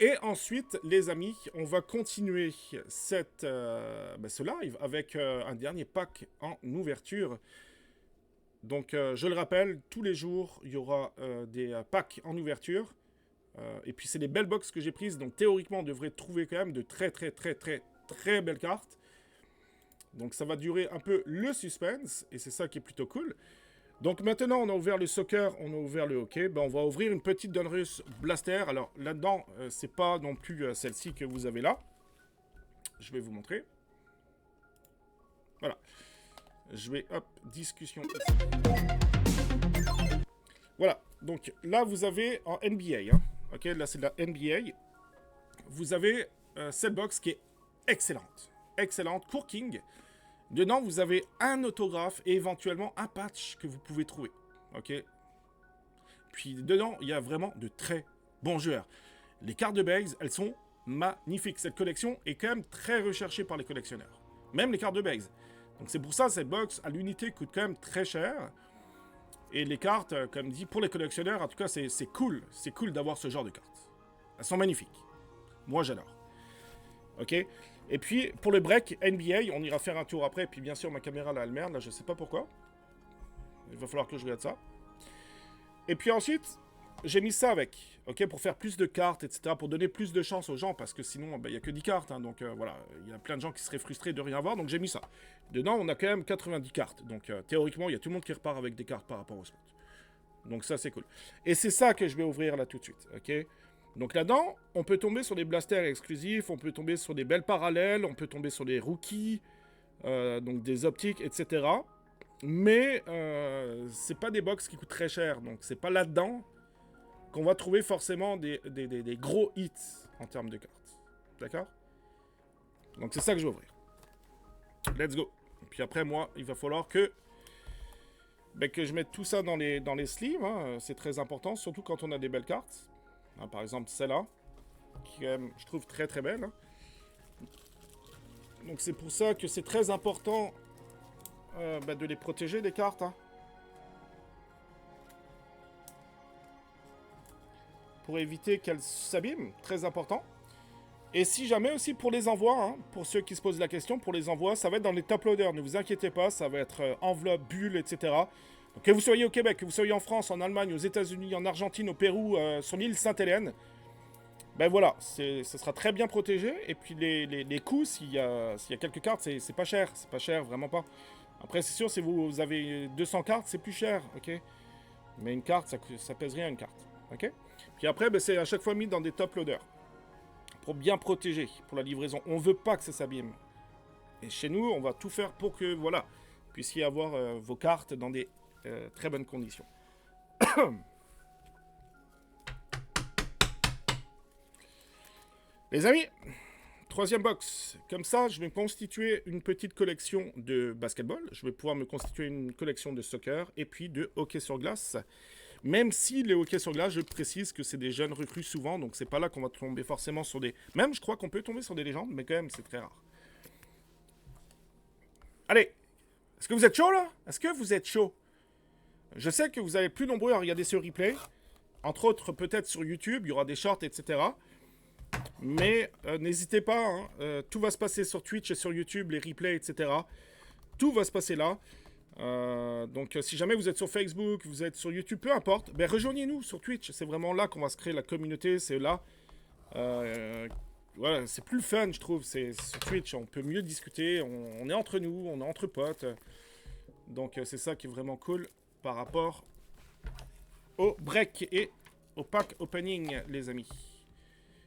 Speaker 1: Et ensuite, les amis, on va continuer ce live avec un dernier pack en ouverture. Donc, je le rappelle, tous les jours, il y aura des packs en ouverture. Et puis, c'est des belles box que j'ai prises. Donc, théoriquement, on devrait trouver quand même de très, très, très, très, très belles cartes. Donc, ça va durer un peu le suspense. Et c'est ça qui est plutôt cool. Donc, maintenant, on a ouvert le soccer, on a ouvert le hockey. Ben, on va ouvrir une petite Donruss Blaster. Alors, là-dedans, c'est pas non plus celle-ci que vous avez là. Je vais vous montrer. Voilà. Je vais, hop, discussion. Voilà. Donc, là, vous avez en NBA. Hein. Ok, là, c'est de la NBA. Vous avez cette box qui est excellente. Excellente. Corking. Dedans, vous avez un autographe et éventuellement un patch que vous pouvez trouver. Ok. Puis dedans, il y a vraiment de très bons joueurs. Les cartes de base, elles sont magnifiques. Cette collection est quand même très recherchée par les collectionneurs. Même les cartes de base. Donc c'est pour ça cette box à l'unité coûte quand même très cher. Et les cartes, comme dit, pour les collectionneurs, en tout cas, c'est cool. C'est cool d'avoir ce genre de cartes. Elles sont magnifiques. Moi, j'adore. Ok. Et puis, pour le break NBA, on ira faire un tour après. Et puis, bien sûr, ma caméra, là, elle merde. Là, je sais pas pourquoi. Il va falloir que je regarde ça. Et puis ensuite, j'ai mis ça avec. Ok, pour faire plus de cartes, etc. Pour donner plus de chance aux gens. Parce que sinon, il n'y a que 10 cartes. Hein, donc, voilà. Il y a plein de gens qui seraient frustrés de rien avoir. Donc, j'ai mis ça. Dedans, on a quand même 90 cartes. Donc, théoriquement, il y a tout le monde qui repart avec des cartes par rapport au spot. Donc, ça, c'est cool. Et c'est ça que je vais ouvrir là tout de suite. Ok. Donc là-dedans, on peut tomber sur des blasters exclusifs, on peut tomber sur des belles parallèles, on peut tomber sur des rookies, donc des optiques, etc. Mais c'est pas des box qui coûtent très cher, donc c'est pas là-dedans qu'on va trouver forcément des gros hits en termes de cartes. D'accord? Donc c'est ça que je vais ouvrir. Let's go. Et puis après, moi, il va falloir que je mette tout ça dans les sleeves, hein. C'est très important, surtout quand on a des belles cartes. Hein, par exemple, celle-là, qui est, je trouve, très très belle. Donc c'est pour ça que c'est très important de les protéger, les cartes. Hein. Pour éviter qu'elles s'abîment, très important. Et si jamais aussi pour les envois, hein, pour ceux qui se posent la question, pour les envois, ça va être dans les top loaders, ne vous inquiétez pas, ça va être enveloppe, bulle, etc. Donc que vous soyez au Québec, que vous soyez en France, en Allemagne, aux États-Unis, en Argentine, au Pérou, sur l'île Sainte-Hélène, ben voilà, ce sera très bien protégé. Et puis les coûts, s'il y a quelques cartes, c'est pas cher, vraiment pas. Après, c'est sûr, si vous avez 200 cartes, c'est plus cher, ok. Mais une carte, ça pèse rien, une carte, ok. Puis après, ben, c'est à chaque fois mis dans des top loaders. Pour bien protéger, pour la livraison. On veut pas que ça s'abîme. Et chez nous, on va tout faire pour que, voilà, vous puissiez avoir vos cartes dans des très bonnes conditions. Les amis, troisième box. Comme ça, je vais me constituer une petite collection de basketball. Je vais pouvoir me constituer une collection de soccer et puis de hockey sur glace. Même si les hockey sur glace, je précise que c'est des jeunes recrues souvent, donc c'est pas là qu'on va tomber forcément sur des... Même, je crois qu'on peut tomber sur des légendes, mais quand même, c'est très rare. Allez, est-ce que vous êtes chaud, là? Est-ce que vous êtes chaud? Je sais que vous allez plus nombreux à regarder ce replay. Entre autres, peut-être sur YouTube, il y aura des shorts, etc. Mais n'hésitez pas, hein, tout va se passer sur Twitch et sur YouTube, les replays, etc. Tout va se passer là. Donc si jamais vous êtes sur Facebook, vous êtes sur YouTube, peu importe, ben rejoignez-nous sur Twitch. C'est vraiment là qu'on va se créer la communauté. C'est là. Voilà, c'est plus le fun, je trouve. C'est sur Twitch, on peut mieux discuter. On est entre nous, on est entre potes. Donc c'est ça qui est vraiment cool par rapport au break et au pack opening, les amis.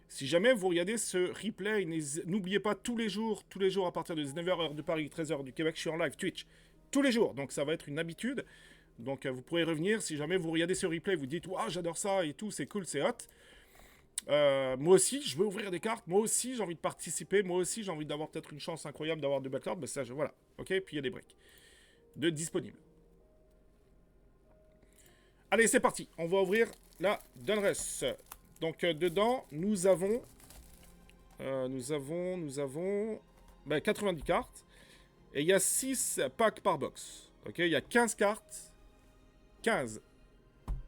Speaker 1: Si jamais vous regardez ce replay, n'oubliez pas tous les jours à partir de 19h heure de Paris, 13h du Québec, je suis en live Twitch. Tous les jours, donc ça va être une habitude. Donc vous pourrez revenir, si jamais vous regardez ce replay, vous dites « Waouh, j'adore ça et tout, c'est cool, c'est hot ». Moi aussi, je veux ouvrir des cartes, moi aussi j'ai envie de participer, moi aussi j'ai envie d'avoir peut-être une chance incroyable d'avoir de belles cartes, ben ça, voilà, ok, puis il y a des breaks de disponibles. Allez, c'est parti, on va ouvrir la Donruss. Donc dedans, nous avons 90 cartes. Et il y a 6 packs par box. Ok, il y a 15 cartes. 15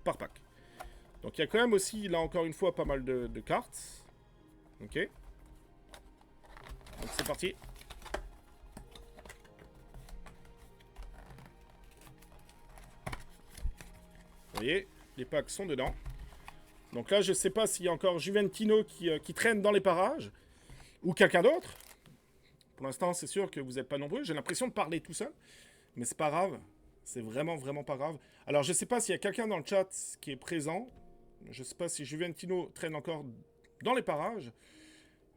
Speaker 1: par pack. Donc il y a quand même aussi, là encore une fois, pas mal de cartes. Ok. Donc c'est parti. Vous voyez, les packs sont dedans. Donc là, je sais pas s'il y a encore Juventino qui traîne dans les parages. Ou quelqu'un d'autre. Pour l'instant, c'est sûr que vous n'êtes pas nombreux. J'ai l'impression de parler tout seul. Mais c'est pas grave. C'est vraiment, vraiment pas grave. Alors, je sais pas s'il y a quelqu'un dans le chat qui est présent. Je sais pas si Juventino traîne encore dans les parages.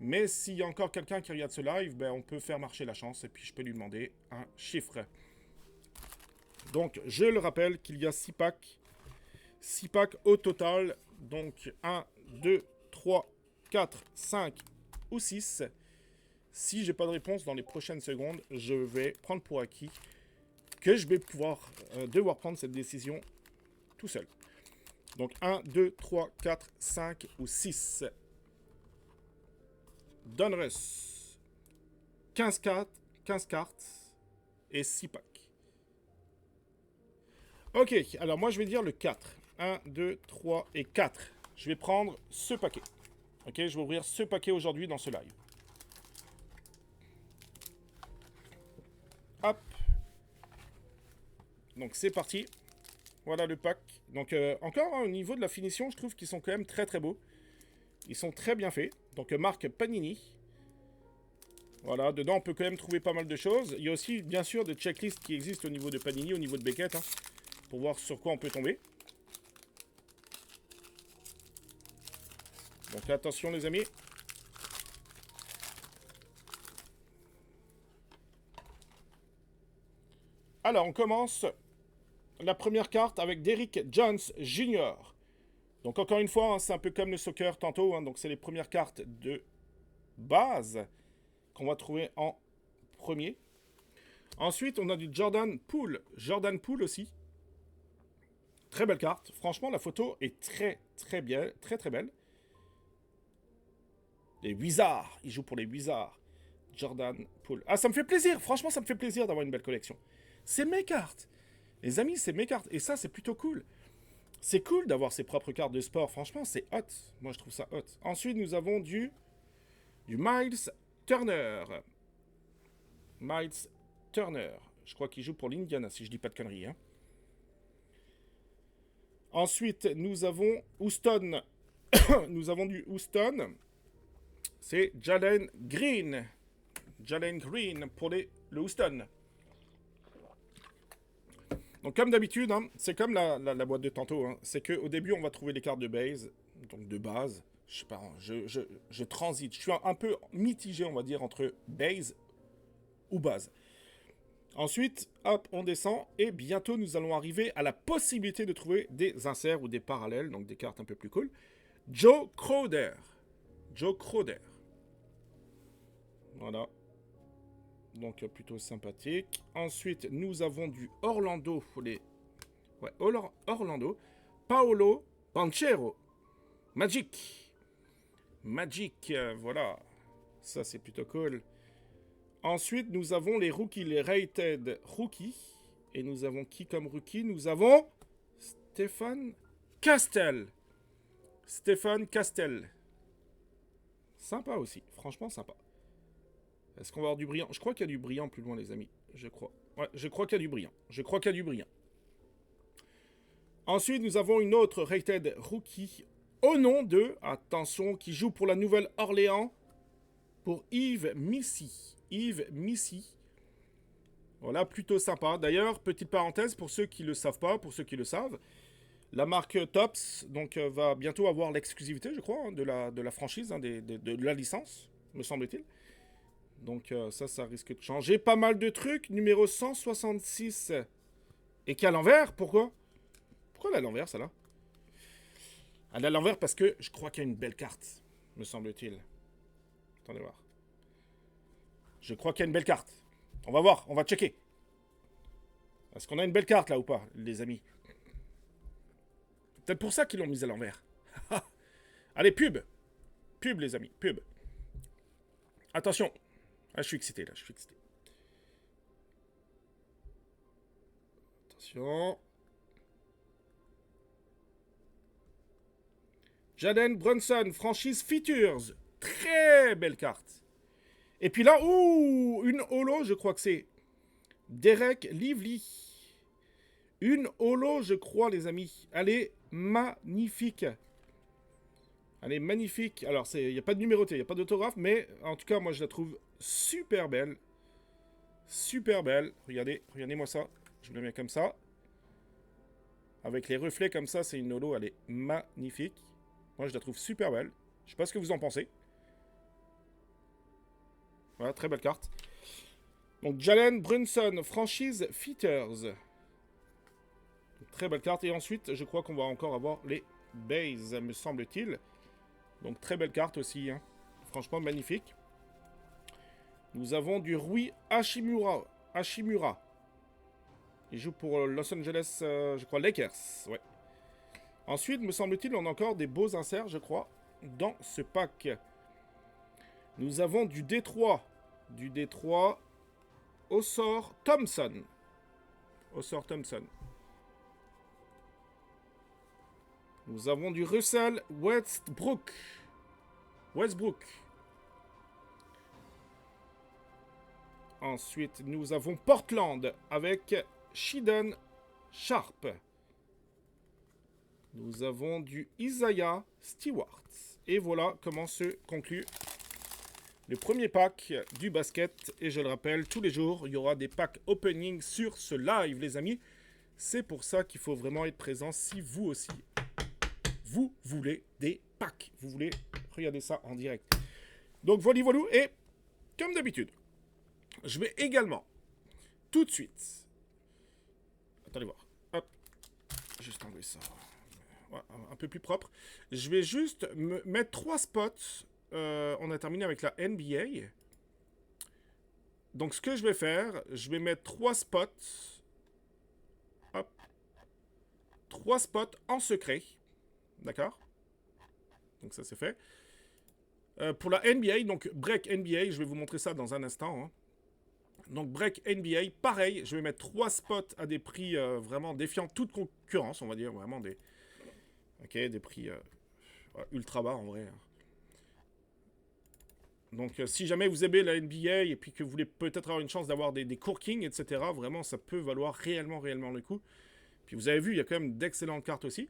Speaker 1: Mais s'il y a encore quelqu'un qui regarde ce live, ben, on peut faire marcher la chance. Et puis, je peux lui demander un chiffre. Donc, je le rappelle qu'il y a 6 packs. 6 packs au total. Donc, 1, 2, 3, 4, 5 ou 6. Si j'ai pas de réponse dans les prochaines secondes, je vais prendre pour acquis que je vais devoir prendre cette décision tout seul. Donc 1, 2, 3, 4, 5 ou 6. Donruss. 15 cartes et 6 packs. Ok, alors moi je vais dire le 4. 1, 2, 3 et 4. Je vais prendre ce paquet. Ok, je vais ouvrir ce paquet aujourd'hui dans ce live. Hop. Donc c'est parti. Voilà le pack. Donc encore au niveau de la finition, je trouve qu'ils sont quand même très très beaux. Ils sont très bien faits. Donc marque Panini. Voilà, dedans on peut quand même trouver pas mal de choses. Il y a aussi bien sûr des checklists qui existent au niveau de Panini, au niveau de Beckett, hein, pour voir sur quoi on peut tomber. Donc attention les amis. Alors on commence la première carte avec Derrick Jones Jr. Donc encore une fois, hein, c'est un peu comme le soccer tantôt. Hein, donc c'est les premières cartes de base qu'on va trouver en premier. Ensuite, on a du Jordan Poole. Jordan Poole aussi. Très belle carte. Franchement, la photo est très très bien, très très belle. Les Wizards. Il joue pour les Wizards. Jordan Poole. Ah, ça me fait plaisir. Franchement, ça me fait plaisir d'avoir une belle collection. C'est mes cartes. Les amis, c'est mes cartes. Et ça, c'est plutôt cool. C'est cool d'avoir ses propres cartes de sport. Franchement, c'est hot. Moi, je trouve ça hot. Ensuite, nous avons du Miles Turner. Miles Turner. Je crois qu'il joue pour l'Indiana, si je dis pas de conneries. Hein. Ensuite, nous avons Houston. Nous avons du Houston. C'est Jalen Green. Jalen Green pour le Houston. Donc comme d'habitude, hein, c'est comme la boîte de tantôt. Hein, c'est qu'au début, on va trouver les cartes de base. Donc de base. Je sais pas, je transite. Je suis un peu mitigé, on va dire, entre base ou base. Ensuite, hop, on descend. Et bientôt, nous allons arriver à la possibilité de trouver des inserts ou des parallèles. Donc des cartes un peu plus cool. Joe Crowder. Joe Crowder. Voilà. Donc plutôt sympathique. Ensuite, nous avons du Orlando. Ouais, Orlando. Paolo Banchero. Magic. Magic, voilà. Ça, c'est plutôt cool. Ensuite, nous avons les rookies, les rated rookies. Et nous avons qui comme rookie? Nous avons Stéphane Castel. Stéphane Castel. Sympa aussi. Franchement, sympa. Est-ce qu'on va avoir du brillant? Je crois qu'il y a du brillant plus loin, les amis. Je crois. Ouais, je crois qu'il y a du brillant. Je crois qu'il y a du brillant. Ensuite, nous avons une autre rated rookie au nom de, attention, qui joue pour la Nouvelle-Orléans, pour Yves Missy. Yves Missy. Voilà, plutôt sympa. D'ailleurs, petite parenthèse, pour ceux qui ne le savent pas, pour ceux qui le savent, la marque Topps donc, va bientôt avoir l'exclusivité, je crois, hein, de la franchise, hein, de la licence, me semble-t-il. Donc ça risque de changer. Pas mal de trucs. Numéro 166. Et qui est à l'envers. Pourquoi? Pourquoi elle est à l'envers, celle-là? Elle est à l'envers parce que je crois qu'il y a une belle carte, me semble-t-il. Attendez voir. Je crois qu'il y a une belle carte. On va voir, on va checker. Est-ce qu'on a une belle carte là ou pas, les amis? Peut-être pour ça qu'ils l'ont mise à l'envers. Allez, pub. Pub, les amis, pub. Attention. Ah, je suis excité, là, je suis excité. Attention. Jalen Brunson, franchise Features. Très belle carte. Et puis là, ouh, une holo, je crois que c'est Derek Lively. Une holo, je crois, les amis. Elle est magnifique. Elle est magnifique. Alors, il n'y a pas de numéroté, il n'y a pas d'autographe, mais en tout cas, moi, je la trouve super belle. Super belle. Regardez, regardez-moi ça. Je vous la mets comme ça. Avec les reflets comme ça, c'est une holo, elle est magnifique. Moi, je la trouve super belle. Je sais pas ce que vous en pensez. Voilà, très belle carte. Donc, Jalen Brunson, franchise Features. Très belle carte. Et ensuite, je crois qu'on va encore avoir les bases, me semble-t-il. Donc, très belle carte aussi. Hein. Franchement, magnifique. Nous avons du Rui Hachimura. Il joue pour Los Angeles, je crois, Lakers. Ouais. Ensuite, me semble-t-il, on a encore des beaux inserts, je crois, dans ce pack. Nous avons du Détroit. Du Détroit. Osor Thompson. Osor Thompson. Nous avons du Russell Westbrook. Ensuite, nous avons Portland avec Sheldon Sharp. Nous avons du Isaiah Stewart. Et voilà comment se conclut le premier pack du basket. Et je le rappelle, tous les jours, il y aura des packs opening sur ce live, les amis. C'est pour ça qu'il faut vraiment être présent si vous aussi, vous voulez des packs. Vous voulez regarder ça en direct. Donc voilà. Et comme d'habitude, je vais également, tout de suite, attendez voir, hop, juste enlever ça, ouais, un peu plus propre. Je vais juste me mettre 3 spots. On a terminé avec la NBA. Donc ce que je vais faire, je vais mettre 3 spots. Hop. 3 spots en secret. D'accord? Donc ça c'est fait. Pour la NBA, donc Break NBA, je vais vous montrer ça dans un instant. Hein. Donc Break NBA, pareil, je vais mettre 3 spots à des prix vraiment défiant toute concurrence, on va dire, vraiment des... Ok, des prix ultra bas en vrai. Hein. Donc si jamais vous aimez la NBA et puis que vous voulez peut-être avoir une chance d'avoir des corkings, etc., vraiment ça peut valoir réellement le coup. Puis vous avez vu, il y a quand même d'excellentes cartes aussi.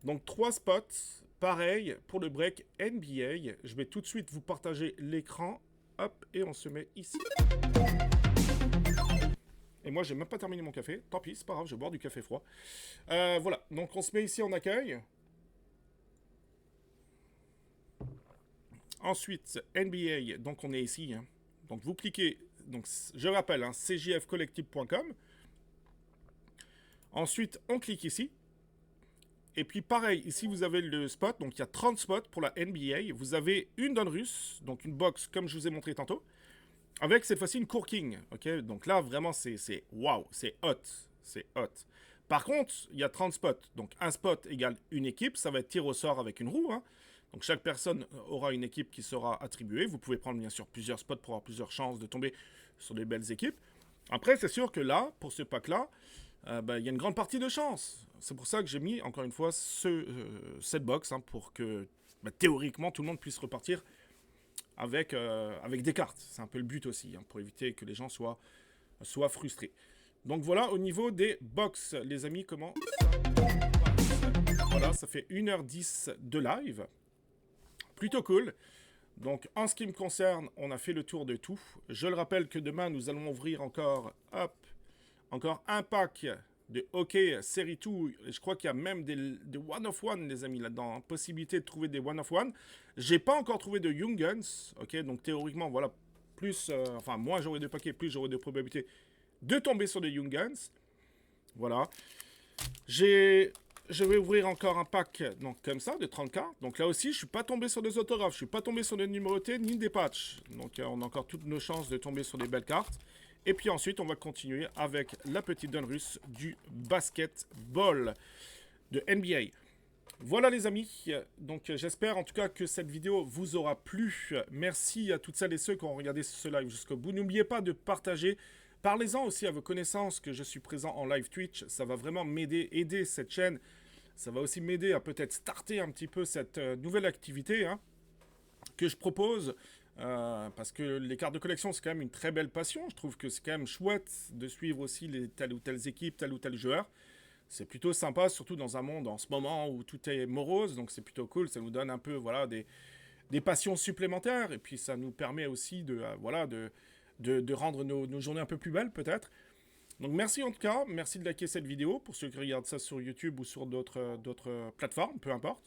Speaker 1: Donc 3 spots, pareil pour le break NBA. Je vais tout de suite vous partager l'écran. Hop, et on se met ici. Et moi, j'ai même pas terminé mon café. Tant pis, c'est pas grave, je vais boire du café froid. Voilà, donc on se met ici en accueil. Ensuite, NBA, donc on est ici. Hein. Donc vous cliquez, donc je rappelle, hein, cjfcollective.com. Ensuite, on clique ici. Et puis pareil, ici vous avez le spot, donc il y a 30 spots pour la NBA. Vous avez une Donruss, donc une box comme je vous ai montré tantôt, avec cette fois-ci une Corking. Ok, donc là vraiment c'est waouh, c'est hot, c'est hot. Par contre, il y a 30 spots, donc un spot égale une équipe, ça va être tir au sort avec une roue. Hein. Donc chaque personne aura une équipe qui sera attribuée. Vous pouvez prendre bien sûr plusieurs spots pour avoir plusieurs chances de tomber sur des belles équipes. Après, c'est sûr que là, pour ce pack-là, il y a une grande partie de chance. C'est pour ça que j'ai mis, encore une fois, cette box, hein, pour que, théoriquement, tout le monde puisse repartir avec des cartes. C'est un peu le but aussi, hein, pour éviter que les gens soient frustrés. Donc voilà, au niveau des box, les amis, comment ça... Voilà, ça fait 1h10 de live. Plutôt cool. Donc, en ce qui me concerne, on a fait le tour de tout. Je le rappelle que demain, nous allons ouvrir encore un pack de hockey série 2. Je crois qu'il y a même des one of one, les amis, là-dedans. Hein. Possibilité de trouver des one of one. J'ai pas encore trouvé de Young Guns. Ok, donc théoriquement, voilà, plus, moins j'aurai de paquets, plus j'aurai de probabilité de tomber sur des Young Guns. Voilà. Je vais ouvrir encore un pack, donc comme ça, de 30 cartes. Donc là aussi, je suis pas tombé sur des autographes, je suis pas tombé sur des numérotés ni des patchs. Donc on a encore toutes nos chances de tomber sur des belles cartes. Et puis ensuite, on va continuer avec la petite Donruss du basketball de NBA. Voilà les amis, donc j'espère en tout cas que cette vidéo vous aura plu. Merci à toutes celles et ceux qui ont regardé ce live jusqu'au bout. N'oubliez pas de partager. Parlez-en aussi à vos connaissances que je suis présent en live Twitch. Ça va vraiment aider cette chaîne. Ça va aussi m'aider à peut-être starter un petit peu cette nouvelle activité hein, que je propose. Parce que les cartes de collection, c'est quand même une très belle passion. Je trouve que c'est quand même chouette de suivre aussi telle ou telle équipe, tel ou tel joueur. C'est plutôt sympa, surtout dans un monde en ce moment où tout est morose. Donc c'est plutôt cool. Ça nous donne un peu voilà, des passions supplémentaires. Et puis ça nous permet aussi de rendre nos journées un peu plus belles peut-être. Donc merci en tout cas, merci de liker cette vidéo pour ceux qui regardent ça sur YouTube ou sur d'autres plateformes, peu importe.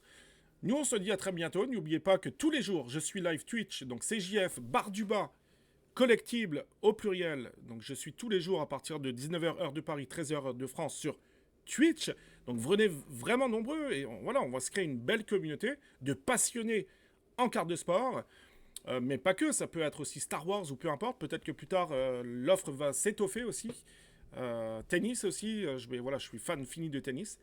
Speaker 1: Nous on se dit à très bientôt, n'oubliez pas que tous les jours je suis live Twitch, donc CJF, barre du bas, collectible au pluriel. Donc je suis tous les jours à partir de 19h heure de Paris, 13h heure de France sur Twitch. Donc venez vraiment nombreux et on va se créer une belle communauté de passionnés en cartes de sport. Mais pas que, ça peut être aussi Star Wars ou peu importe. Peut-être que plus tard, l'offre va s'étoffer aussi. Tennis aussi, je suis fan fini de tennis.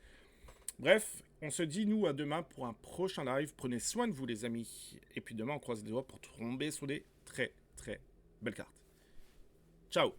Speaker 1: Bref, on se dit nous à demain pour un prochain live. Prenez soin de vous les amis. Et puis demain, on croise les doigts pour tomber sur des très très belles cartes. Ciao!